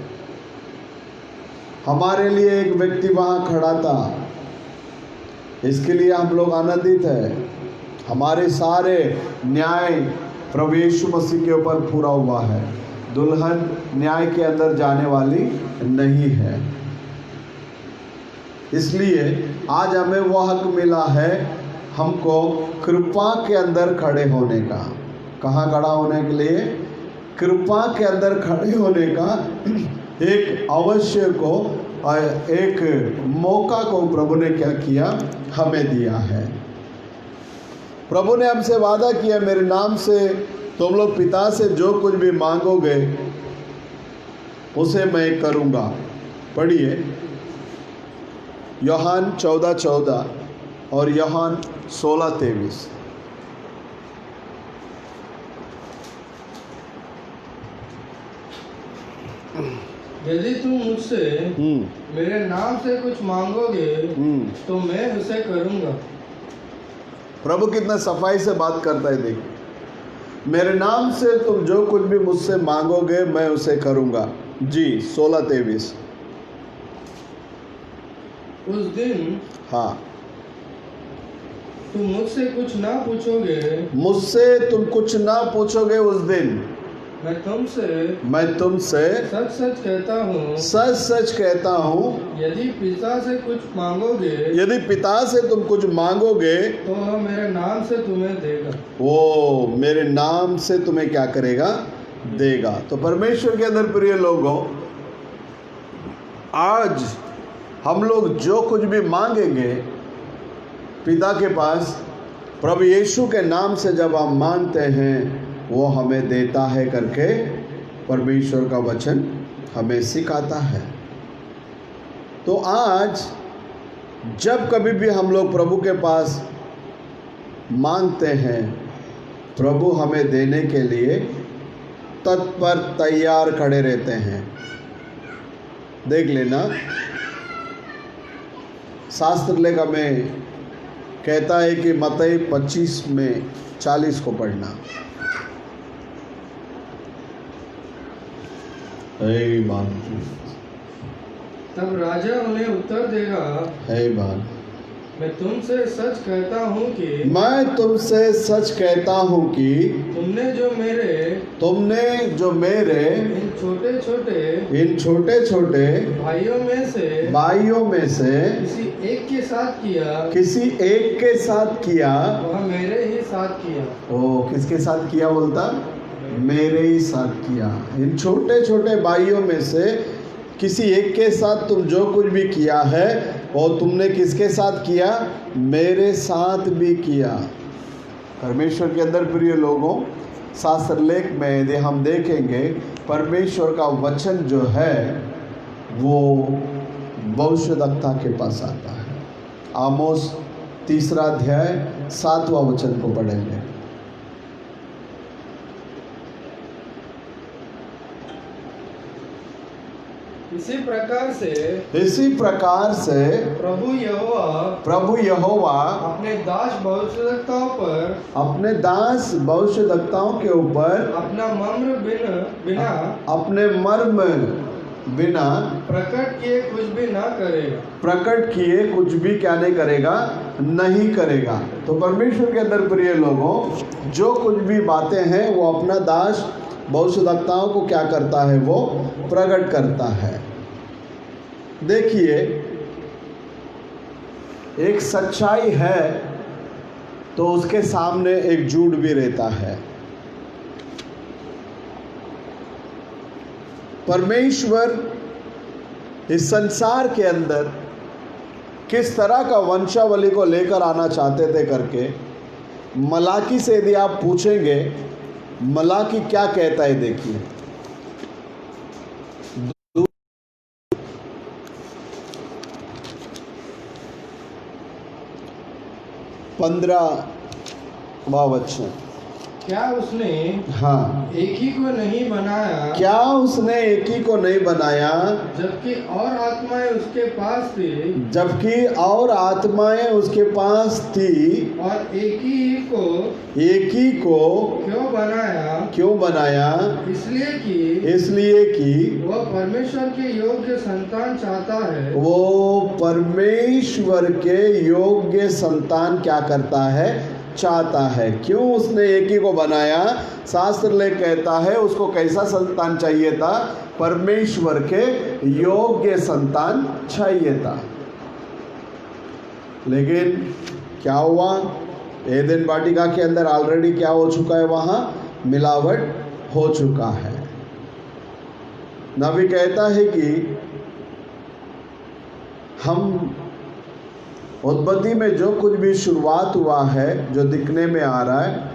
हमारे लिए एक व्यक्ति वहाँ खड़ा था, इसके लिए हम लोग आनंदित हैं। हमारे सारे न्याय प्रभु यीशु मसीह के ऊपर पूरा हुआ है। दुल्हन न्याय के अंदर जाने वाली नहीं है। इसलिए आज हमें वो हक मिला है, हमको कृपा के अंदर खड़े होने का। कहाँ खड़ा होने के लिए? कृपा के अंदर खड़े होने का एक अवश्य को, एक मौका को प्रभु ने क्या किया, हमें दिया है। प्रभु ने हमसे वादा किया, मेरे नाम से तुम लोग पिता से जो कुछ भी मांगोगे उसे मैं करूँगा। पढ़िए यूहन्ना 14:14 और यूहन्ना 16:23। यदि तुम मुझसे मेरे नाम से कुछ मांगोगे तो मैं उसे करूँगा। प्रभु कितना सफाई से बात करता है। देखिए, मेरे नाम से तुम जो कुछ भी मुझसे मांगोगे मैं उसे करूँगा। जी 16:23। उस दिन हाँ, तुम मुझसे कुछ ना पूछोगे, मुझसे तुम कुछ ना पूछोगे उस दिन मैं तुमसे सच सच कहता हूँ, सच सच कहता हूँ, यदि पिता से कुछ मांगोगे यदि पिता से तुम कुछ मांगोगे तो वह मेरे नाम से तुम्हें देगा। वो मेरे नाम से तुम्हें क्या करेगा? देगा। तो परमेश्वर के अंदर प्रिय लोगों, आज हम लोग जो कुछ भी मांगेंगे पिता के पास, प्रभु यीशु के नाम से जब हम मांगते हैं वो हमें देता है करके परमेश्वर का वचन हमें सिखाता है। तो आज जब कभी भी हम लोग प्रभु के पास मांगते हैं, प्रभु हमें देने के लिए तत्पर तैयार खड़े रहते हैं। देख लेना, शास्त्र लेख हमें कहता है कि मत्ती 25 में 40 को पढ़ना। तब राजा उन्हें उत्तर देगा, मैं तुमसे सच कहता हूँ कि तुमने जो मेरे इन छोटे छोटे भाइयों में से किसी एक के साथ किया वह मेरे ही साथ किया। ओ, किसके साथ किया बोलता? मेरे ही साथ किया। इन छोटे छोटे भाइयों में से किसी एक के साथ तुम जो कुछ भी किया है और तुमने किसके साथ किया? मेरे साथ भी किया। परमेश्वर के अंदर प्रिय लोगों, शास्त्र लेख में यदि हम देखेंगे, परमेश्वर का वचन जो है वो भविष्यद्वक्ता के पास आता है। आमोस 3 अध्याय 7वां वचन को पढ़ेंगे। इसी प्रकार से प्रभु यहोवा अपने दास भविष्यद्वक्ताओं के ऊपर अपना मर्म बिना प्रकट किए कुछ भी क्या नहीं करेगा। तो परमेश्वर के अंदर प्रिय लोगों, जो कुछ भी बातें हैं वो अपना दास भविष्यद्वक्ताओं को क्या करता है? वो प्रकट करता है। देखिए, एक सच्चाई है तो उसके सामने एक झूठ भी रहता है। परमेश्वर इस संसार के अंदर किस तरह का वंशावली को लेकर आना चाहते थे करके मलाकी से यदि आप पूछेंगे, मलाकी क्या कहता है? देखिए, 15वां वचन। क्या उसने हाँ, एक ही को नहीं बनाया, जबकि और आत्माएं उसके पास थी, और एक ही को क्यों बनाया? इसलिए कि वह परमेश्वर के योग्य संतान क्या करता है? चाहता है। क्यों उसने एक ही को बनाया? शास्त्र लेख कहता है उसको कैसा संतान चाहिए था? परमेश्वर के योग्य संतान चाहिए था। लेकिन क्या हुआ? एदेन वाटिका के अंदर ऑलरेडी क्या हो चुका है? वहाँ मिलावट हो चुका है। नबी कहता है कि हम उत्पत्ति में जो कुछ भी शुरुआत हुआ है, जो दिखने में आ रहा है,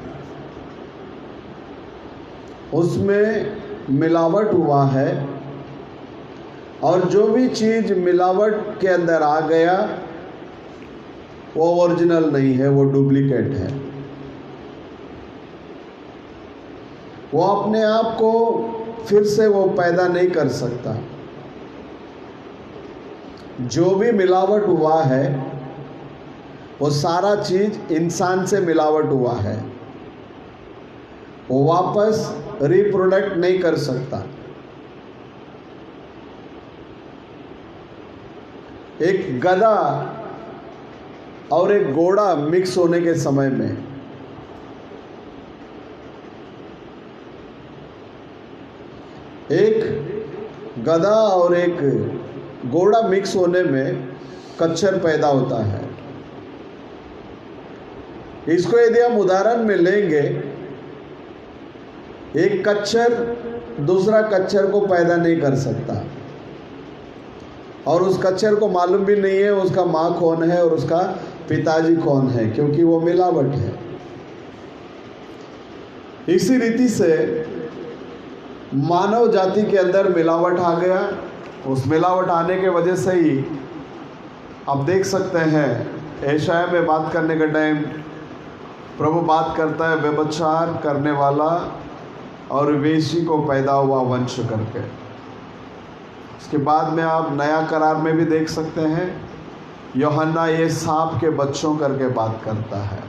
उसमें मिलावट हुआ है, और जो भी चीज़ मिलावट के अंदर आ गया वो ओरिजिनल नहीं है, वो डुप्लीकेट है। वो अपने आप को फिर से वो पैदा नहीं कर सकता। जो भी मिलावट हुआ है वो सारा चीज इंसान से मिलावट हुआ है, वो वापस रिप्रोडक्ट नहीं कर सकता। एक गधा और एक घोड़ा मिक्स होने के समय में एक गधा और एक घोड़ा मिक्स होने में कच्छर पैदा होता है। इसको यदि हम उदाहरण में लेंगे, एक कच्छर दूसरा कच्छर को पैदा नहीं कर सकता और उस कच्छर को मालूम भी नहीं है उसका माँ कौन है और उसका पिताजी कौन है, क्योंकि वो मिलावट है। इसी रीति से मानव जाति के अंदर मिलावट आ गया। उस मिलावट आने के वजह से ही आप देख सकते हैं एशाया में बात करने के टाइम प्रभु बात करता है व्यभिचार करने वाला और वेशी को पैदा हुआ वंश करके। इसके बाद में आप नया करार में भी देख सकते हैं यूहन्ना ये सांप के बच्चों करके बात करता है,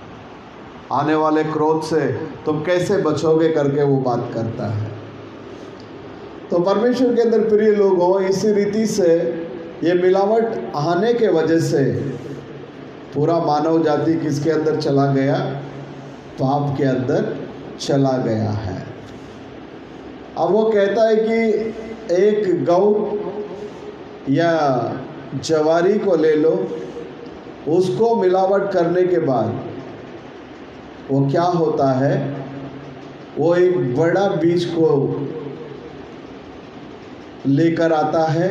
आने वाले क्रोध से तुम कैसे बचोगे करके वो बात करता है। तो परमेश्वर के अंदर प्रिय लोगों, इसी रीति से ये मिलावट आने के वजह से पूरा मानव जाति किसके अंदर चला गया? पाप के अंदर चला गया है। अब वो कहता है कि एक गौ या जवारी को ले लो, उसको मिलावट करने के बाद वो क्या होता है, वो एक बड़ा बीज को लेकर आता है।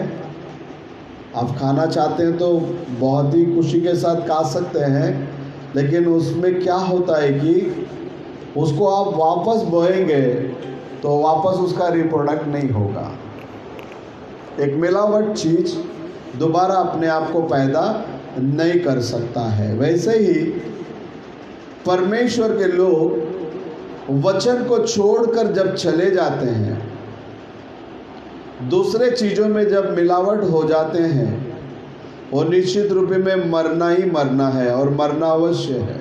आप खाना चाहते हैं तो बहुत ही खुशी के साथ खा सकते हैं, लेकिन उसमें क्या होता है कि उसको आप वापस बोएंगे तो वापस उसका रिप्रोडक्ट नहीं होगा। एक मिलावट चीज दोबारा अपने आप को पैदा नहीं कर सकता है। वैसे ही परमेश्वर के लोग वचन को छोड़कर जब चले जाते हैं, दूसरे चीज़ों में जब मिलावट हो जाते हैं, वो निश्चित रूप में मरना ही मरना है और मरना अवश्य है,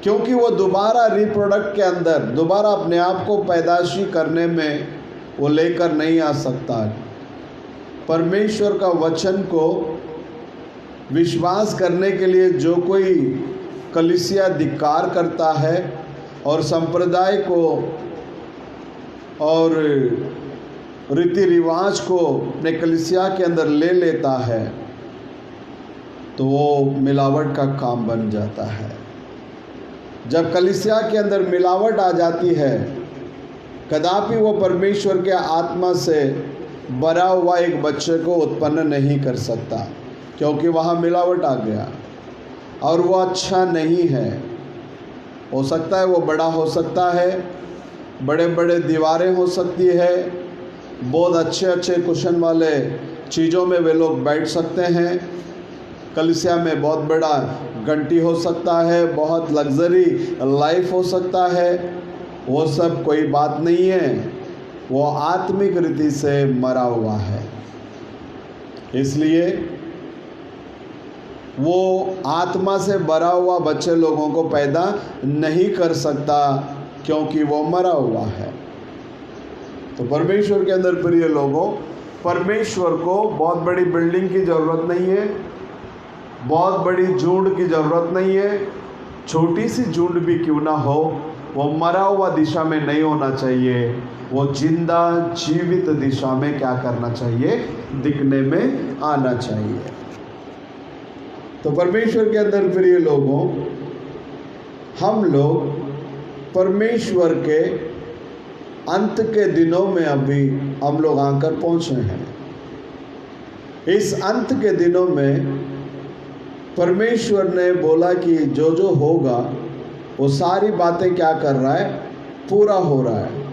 क्योंकि वो दोबारा रिप्रोडक्ट के अंदर दोबारा अपने आप को पैदाशी करने में वो लेकर नहीं आ सकता। परमेश्वर का वचन को विश्वास करने के लिए जो कोई कलीसिया धिक्कार करता है और संप्रदाय को और रीति रिवाज को अपने कलीसिया के अंदर ले लेता है, तो वो मिलावट का काम बन जाता है। जब कलीसिया के अंदर मिलावट आ जाती है, कदापि वो परमेश्वर के आत्मा से भरा हुआ एक बच्चे को उत्पन्न नहीं कर सकता, क्योंकि वहाँ मिलावट आ गया और वो अच्छा नहीं है। हो सकता है वो बड़ा हो सकता है, बड़े बड़े दीवारें हो सकती है, बहुत अच्छे अच्छे कुशन वाले चीज़ों में वे लोग बैठ सकते हैं, कलीसिया में बहुत बड़ा घंटी हो सकता है, बहुत लग्जरी लाइफ हो सकता है। वो सब कोई बात नहीं है, वो आत्मिक रीति से मरा हुआ है। इसलिए वो आत्मा से भरा हुआ बच्चे लोगों को पैदा नहीं कर सकता, क्योंकि वो मरा हुआ है। तो परमेश्वर के अंदर प्रिय लोगों, परमेश्वर को बहुत बड़ी बिल्डिंग की ज़रूरत नहीं है, बहुत बड़ी झुंड की ज़रूरत नहीं है। छोटी सी झुंड भी क्यों ना हो, वो मरा हुआ दिशा में नहीं होना चाहिए, वो जिंदा जीवित दिशा में क्या करना चाहिए? दिखने में आना चाहिए। तो परमेश्वर के अंदर प्रिय लोगों, हम लोग परमेश्वर के अंत के दिनों में अभी हम लोग आकर पहुंचे हैं। इस अंत के दिनों में परमेश्वर ने बोला कि जो जो होगा वो सारी बातें क्या कर रहा है? पूरा हो रहा है।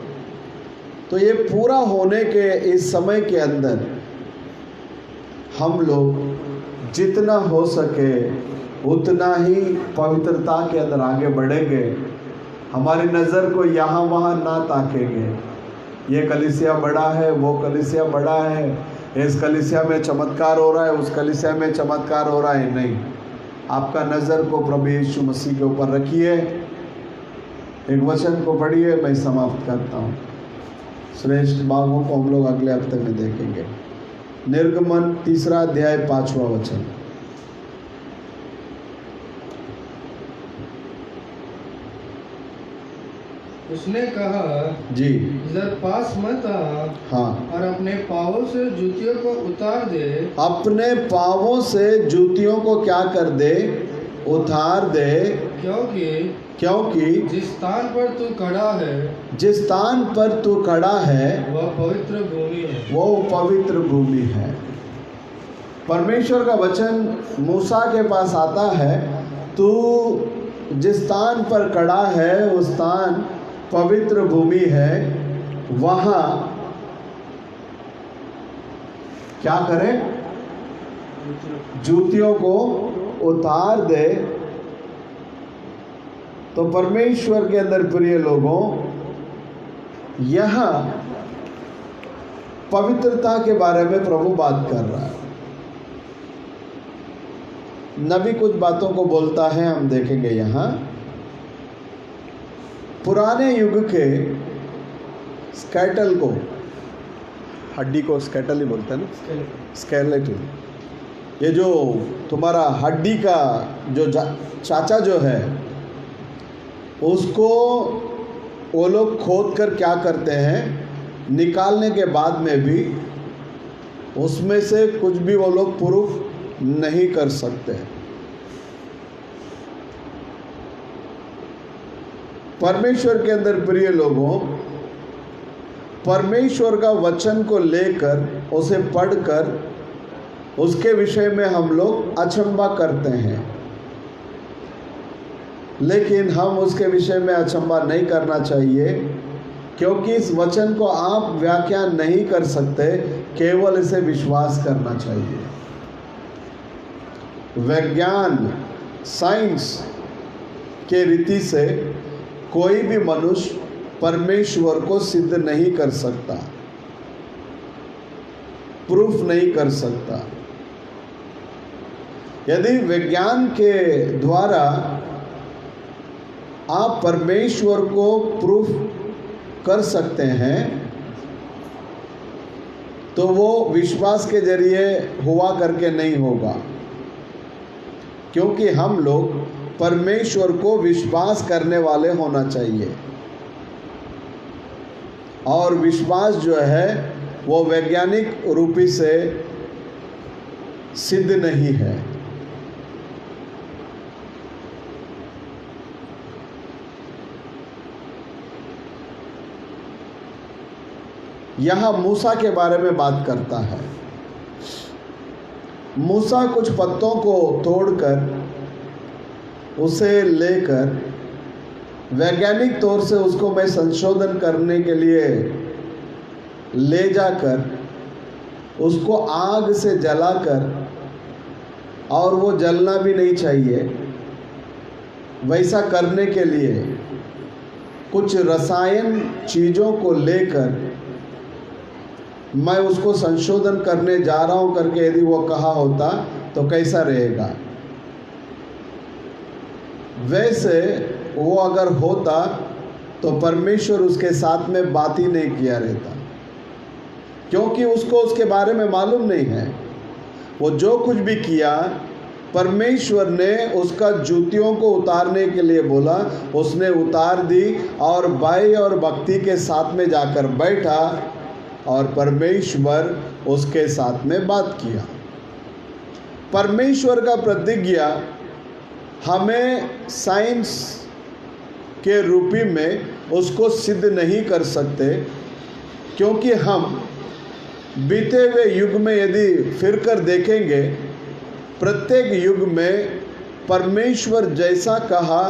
तो ये पूरा होने के इस समय के अंदर हम लोग जितना हो सके उतना ही पवित्रता के अंदर आगे बढ़ेंगे। हमारी नज़र को यहाँ वहाँ ना ताकेंगे, ये कलीसिया बड़ा है, वो कलीसिया बड़ा है, इस कलीसिया में चमत्कार हो रहा है, उस कलीसिया में चमत्कार हो रहा है। नहीं, आपका नज़र को प्रभु यीशु मसीह के ऊपर रखिए। एक वचन को पढ़िए, मैं समाप्त करता हूँ। श्रेष्ठ भागों को हम लोग अगले हफ्ते में देखेंगे। निर्गमन 3 अध्याय 5वां वचन। उसने कहा, जी इधर पास मत आ हाँ, और अपने पाँवों से जूतियों को उतार दे, अपने पाँवों से जूतियों को क्या कर दे, उतार दे, क्योंकि जिस स्थान पर तू खड़ा है जिस स्थान पर तू खड़ा है वह पवित्र भूमि है। वो पवित्र भूमि है। परमेश्वर का वचन मूसा के पास आता है, तू जिस स्थान पर खड़ा है वो स्थान पवित्र भूमि है, वहाँ क्या करे, जूतियों को उतार दे। तो परमेश्वर के अंदर प्रिय लोगों, यहाँ पवित्रता के बारे में प्रभु बात कर रहा है। नबी कुछ बातों को बोलता है, हम देखेंगे यहाँ। पुराने युग के स्केटल को, हड्डी को स्केटल ही बोलते हैं ना, स्केलेटन, ये जो तुम्हारा हड्डी का जो चाचा जो है, उसको वो लोग खोद कर क्या करते हैं, निकालने के बाद में भी उसमें से कुछ भी वो लोग प्रूफ नहीं कर सकते। परमेश्वर के अंदर प्रिय लोगों, परमेश्वर का वचन को लेकर उसे पढ़कर उसके विषय में हम लोग अचंभा करते हैं, लेकिन हम उसके विषय में अचंभा नहीं करना चाहिए, क्योंकि इस वचन को आप व्याख्यान नहीं कर सकते, केवल इसे विश्वास करना चाहिए। विज्ञान, साइंस के रीति से कोई भी मनुष्य परमेश्वर को सिद्ध नहीं कर सकता, प्रूफ नहीं कर सकता। यदि विज्ञान के द्वारा आप परमेश्वर को प्रूफ कर सकते हैं, तो वो विश्वास के जरिए हुआ करके नहीं होगा, क्योंकि हम लोग परमेश्वर को विश्वास करने वाले होना चाहिए। और विश्वास जो है वो वैज्ञानिक रूपी से सिद्ध नहीं है। यहाँ मूसा के बारे में बात करता है। मूसा कुछ पत्तों को तोड़कर उसे लेकर वैज्ञानिक तौर से उसको मैं संशोधन करने के लिए ले जाकर उसको आग से जलाकर, और वो जलना भी नहीं चाहिए, वैसा करने के लिए कुछ रसायन चीज़ों को लेकर मैं उसको संशोधन करने जा रहा हूँ करके यदि वो कहा होता तो कैसा रहेगा। वैसे वो अगर होता तो परमेश्वर उसके साथ में बात ही नहीं किया रहता, क्योंकि उसको उसके बारे में मालूम नहीं है। वो जो कुछ भी किया, परमेश्वर ने उसका जूतियों को उतारने के लिए बोला, उसने उतार दी और भय और भक्ति के साथ में जाकर बैठा और परमेश्वर उसके साथ में बात किया। परमेश्वर का प्रतिज्ञा हमें साइंस के रूपी में उसको सिद्ध नहीं कर सकते, क्योंकि हम बीते हुए युग में यदि फिर कर देखेंगे, प्रत्येक युग में परमेश्वर जैसा कहा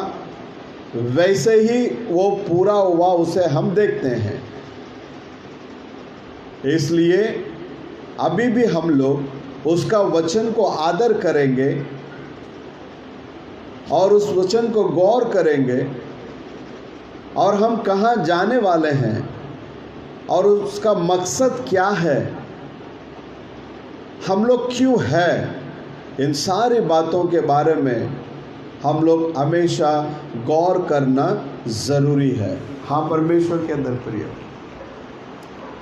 वैसे ही वो पूरा हुआ, उसे हम देखते हैं। इसलिए अभी भी हम लोग उसका वचन को आदर करेंगे और उस वचन को गौर करेंगे, और हम कहाँ जाने वाले हैं और उसका मकसद क्या है, हम लोग क्यों है, इन सारी बातों के बारे में हम लोग हमेशा गौर करना ज़रूरी है। हाँ, परमेश्वर के अंदर प्रिय,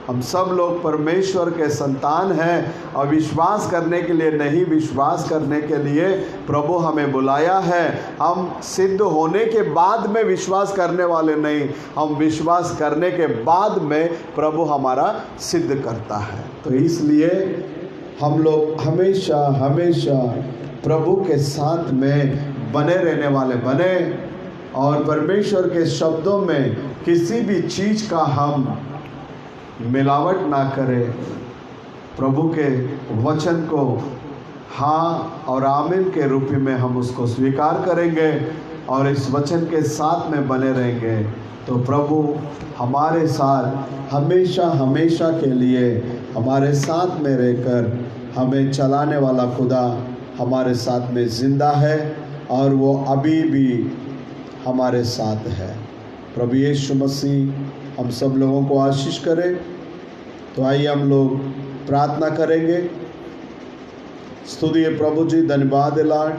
हम सब लोग परमेश्वर के संतान हैं और विश्वास करने के लिए नहीं, विश्वास करने के लिए प्रभु हमें बुलाया है। हम सिद्ध होने के बाद में विश्वास करने वाले नहीं, हम विश्वास करने के बाद में प्रभु हमारा सिद्ध करता है। तो इसलिए हम लोग हमेशा हमेशा प्रभु के साथ में बने रहने वाले बने और परमेश्वर के शब्दों में किसी भी चीज़ का हम मिलावट ना करें। प्रभु के वचन को हाँ और आमीन के रूप में हम उसको स्वीकार करेंगे और इस वचन के साथ में बने रहेंगे तो प्रभु हमारे साथ हमेशा हमेशा के लिए हमारे साथ में रहकर हमें चलाने वाला खुदा हमारे साथ में ज़िंदा है और वो अभी भी हमारे साथ है। प्रभु यीशु मसीह हम सब लोगों को आशीष करे। तो आइए हम लोग प्रार्थना करेंगे। स्तुति प्रभु जी, धन्यवाद लॉर्ड।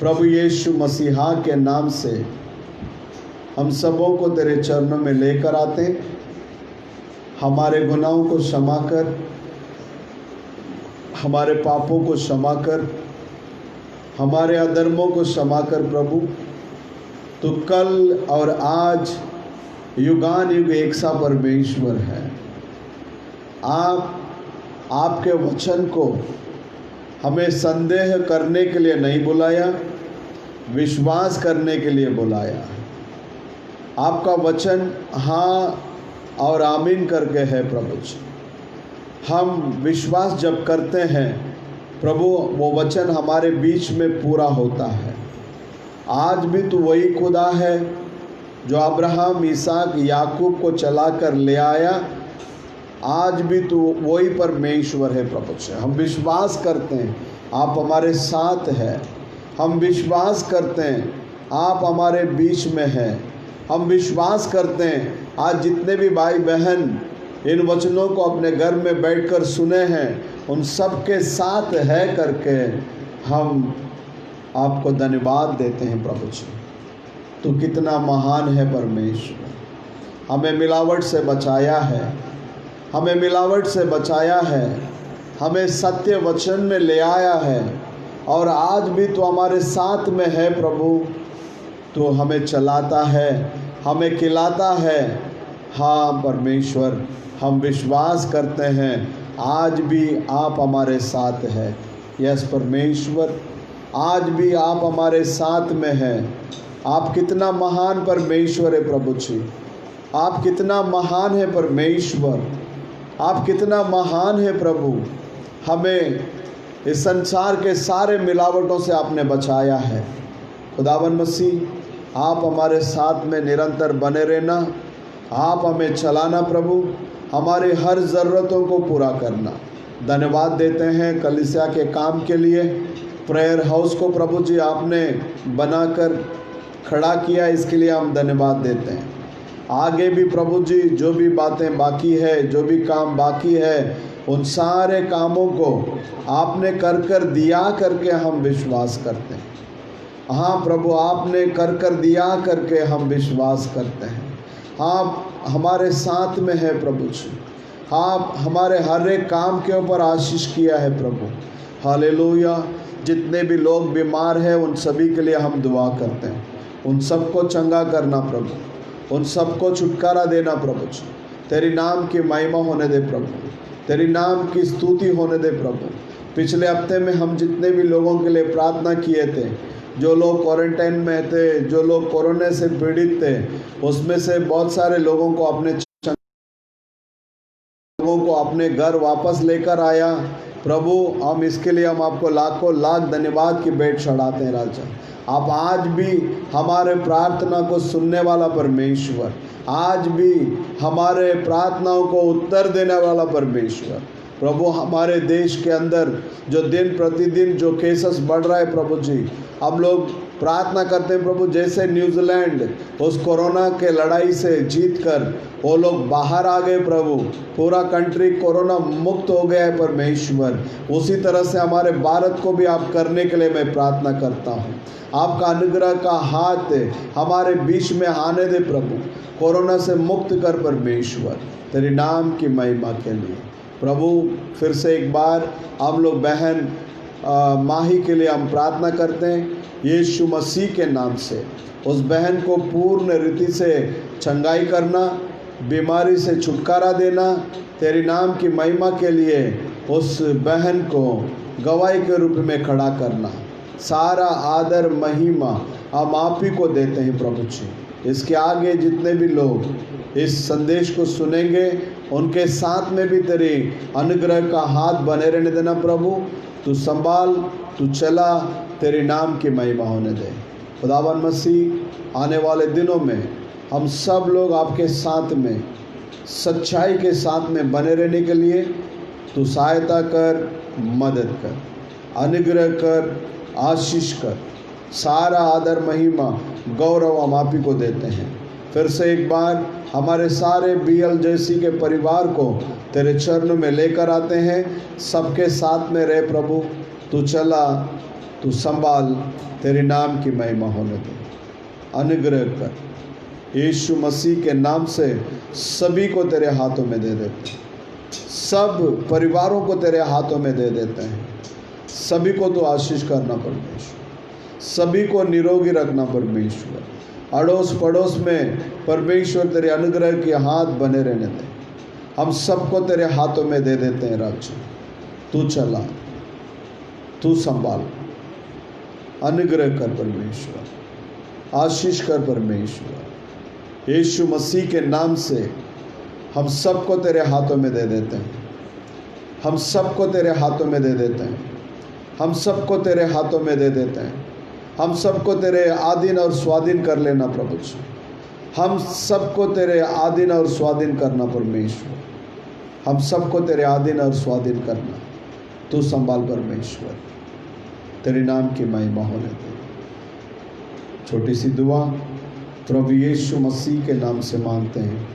प्रभु यीशु मसीहा के नाम से हम सबों को तेरे चरणों में लेकर आते हैं। हमारे गुनाहों को क्षमा कर, हमारे पापों को क्षमा कर, हमारे अधर्मों को क्षमा कर प्रभु। तो कल और आज युगान युग एक सा परमेश्वर है। आपके वचन को हमें संदेह करने के लिए नहीं बुलाया, विश्वास करने के लिए बुलाया। आपका वचन हाँ और आमीन करके है प्रभु जी। हम विश्वास जब करते हैं प्रभु, वो वचन हमारे बीच में पूरा होता है। आज भी तो वही खुदा है जो अब्राहम, इसहाक, याकूब को चलाकर ले आया। आज भी तो वही परमेश्वर है प्रभु जी। हम विश्वास करते हैं आप हमारे साथ हैं। हम विश्वास करते हैं आप हमारे बीच में हैं। हम विश्वास करते हैं आज जितने भी भाई बहन इन वचनों को अपने घर में बैठकर सुने हैं, उन सब के साथ है करके हम आपको धन्यवाद देते हैं प्रभु जी। तो कितना महान है परमेश्वर। हमें मिलावट से बचाया है, हमें मिलावट से बचाया है, हमें सत्य वचन में ले आया है और आज भी तो हमारे साथ में है प्रभु। तो हमें चलाता है, हमें खिलाता है। हाँ परमेश्वर, हम विश्वास करते हैं आज भी आप हमारे साथ हैं। यस परमेश्वर, आज भी आप हमारे साथ में हैं। आप कितना महान परमेश्वर है प्रभु जी। आप कितना महान है परमेश्वर, आप कितना महान है प्रभु। हमें इस संसार के सारे मिलावटों से आपने बचाया है। खुदावन मसीह, आप हमारे साथ में निरंतर बने रहना, आप हमें चलाना प्रभु, हमारे हर ज़रूरतों को पूरा करना। धन्यवाद देते हैं कलीसिया के काम के लिए। प्रेयर हाउस को प्रभु जी आपने बनाकर खड़ा किया, इसके लिए हम धन्यवाद देते हैं। आगे भी प्रभु जी जो भी बातें बाकी है, जो भी काम बाकी है, उन सारे कामों को आपने कर दिया करके हम विश्वास करते हैं। हाँ प्रभु, आपने कर दिया करके हम विश्वास करते हैं। आप हमारे साथ में है प्रभु जी। आप हमारे हर एक काम के ऊपर आशीष किया है प्रभु। हालेलुया। जितने भी लोग बीमार हैं उन सभी के लिए हम दुआ करते हैं। उन सबको चंगा करना प्रभु, उन सबको छुटकारा देना प्रभु जी। तेरी नाम की महिमा होने दे प्रभु, तेरी नाम की स्तुति होने दे प्रभु। पिछले हफ्ते में हम जितने भी लोगों के लिए प्रार्थना किए थे, जो लोग क्वारंटाइन में थे, जो लोग कोरोना से पीड़ित थे, उसमें से बहुत सारे लोगों को अपने घर वापस लेकर आया प्रभु। हम इसके लिए हम आपको लाखों लाख धन्यवाद की भेंट चढ़ाते हैं राजा। आप आज भी हमारे प्रार्थना को सुनने वाला परमेश्वर, आज भी हमारे प्रार्थनाओं को उत्तर देने वाला परमेश्वर प्रभु। हमारे देश के अंदर जो दिन प्रतिदिन जो केसेस बढ़ रहा है प्रभु जी, हम लोग प्रार्थना करते हैं प्रभु, जैसे न्यूजीलैंड उस कोरोना के लड़ाई से जीत कर वो लोग बाहर आ गए प्रभु, पूरा कंट्री कोरोना मुक्त हो गया है परमेश्वर, उसी तरह से हमारे भारत को भी आप करने के लिए मैं प्रार्थना करता हूँ। आपका अनुग्रह का हाथ हमारे बीच में आने दे प्रभु, कोरोना से मुक्त कर परमेश्वर, तेरे नाम की महिमा के लिए प्रभु। फिर से एक बार हम लोग बहन माही के लिए हम प्रार्थना करते हैं, यीशु मसीह के नाम से उस बहन को पूर्ण रीति से चंगाई करना, बीमारी से छुटकारा देना, तेरे नाम की महिमा के लिए उस बहन को गवाही के रूप में खड़ा करना। सारा आदर महिमा हम आप ही को देते हैं प्रभु जी। इसके आगे जितने भी लोग इस संदेश को सुनेंगे उनके साथ में भी तेरे अनुग्रह का हाथ बने रहने देना प्रभु। तू संभाल, तू चला, तेरे नाम की महिमा होने दे। खुदावन मसीह, आने वाले दिनों में हम सब लोग आपके साथ में सच्चाई के साथ में बने रहने के लिए तू सहायता कर, मदद कर, अनुग्रह कर, आशीष कर। सारा आदर महिमा गौरव हम आप ही को देते हैं। फिर से एक बार हमारे सारे BLJC के परिवार को तेरे चरणों में लेकर आते हैं। सबके साथ में रहे प्रभु, तू चला, तू संभाल, तेरे नाम की महिमा होने दे, अनुग्रह कर। यीशु मसीह के नाम से सभी को तेरे हाथों में दे देते हैं, सब परिवारों को तेरे हाथों में दे देते हैं। सभी को तो आशीष करना परमेश्वर, सभी को निरोगी रखना परमेश्वर, अड़ोस पड़ोस में परमेश्वर तेरे अनुग्रह के हाथ बने रहने दे। हम सबको तेरे हाथों में दे देते हैं राज्य, तू चला, तू संभाल, अनुग्रह कर परमेश्वर, आशीष कर परमेश्वर। यीशु मसीह के नाम से हम सबको तेरे हाथों में दे देते हैं, हम सबको तेरे हाथों में दे देते हैं, हम सबको तेरे हाथों में दे देते हैं। हम सबको तेरे आधीन और स्वाधीन कर लेना प्रभु जी, हम सबको तेरे आधीन और स्वाधीन करना परमेश्वर, हम सबको तेरे आधीन और स्वाधीन करना। तू संभाल परमेश्वर, तेरे नाम की महिमा होने दे। छोटी सी दुआ प्रभु यीशु मसीह के नाम से मांगते हैं,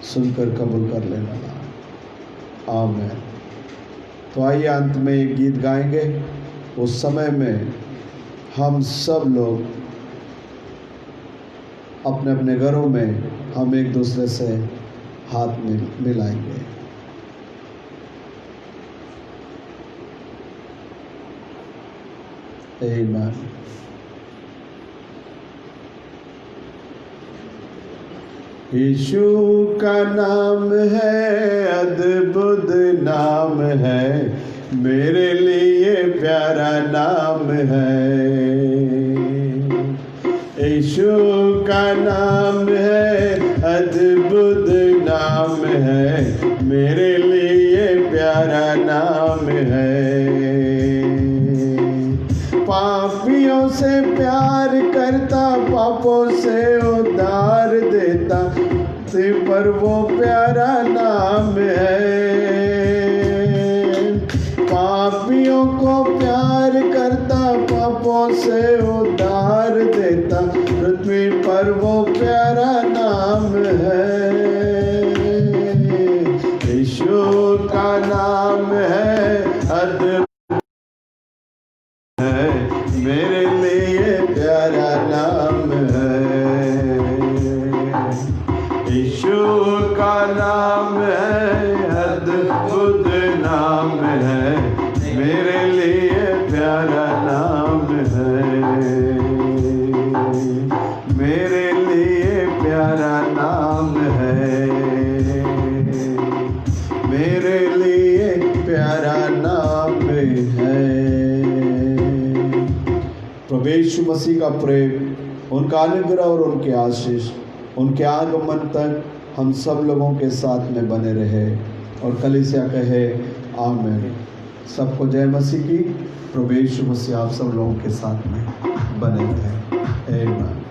सुनकर कबूल कर लेना, आमीन। तो आइए अंत में एक गीत गाएंगे। उस समय में हम सब लोग अपने अपने घरों में हम एक दूसरे से हाथ मिलाएंगे। आमीन। यीशु का नाम है, अद्भुत नाम है, मेरे लिए प्यारा नाम है। यीशु का नाम है, अद्भुत नाम है, मेरे लिए प्यारा नाम है। पापियों से प्यार करता, पापों से उद्धार देता, पर वो प्यारा नाम है। पापियों को प्यार करता, पापों से उद्धार देता, पृथ्वी पर वो प्यारा नाम है। यीशु का नाम है, अद्भुत है, मेरे लिए प्यारा नाम है। यीशु का नाम है, अद्भुत नाम है, मेरे लिए प्यारा नाम है। मेरे लिए प्यारा नाम है, मेरे लिए प्यारा नाम है। प्रभु यीशु मसीह का प्रेम, उनका अनुग्रह और उनके आशीष उनके आगमन तक हम सब लोगों के साथ में बने रहे। और कलीसिया कहे आमीन। सबको जय मसीह की। प्रभु यीशु मसीह आप सब लोगों के साथ में बने रहे। आमीन।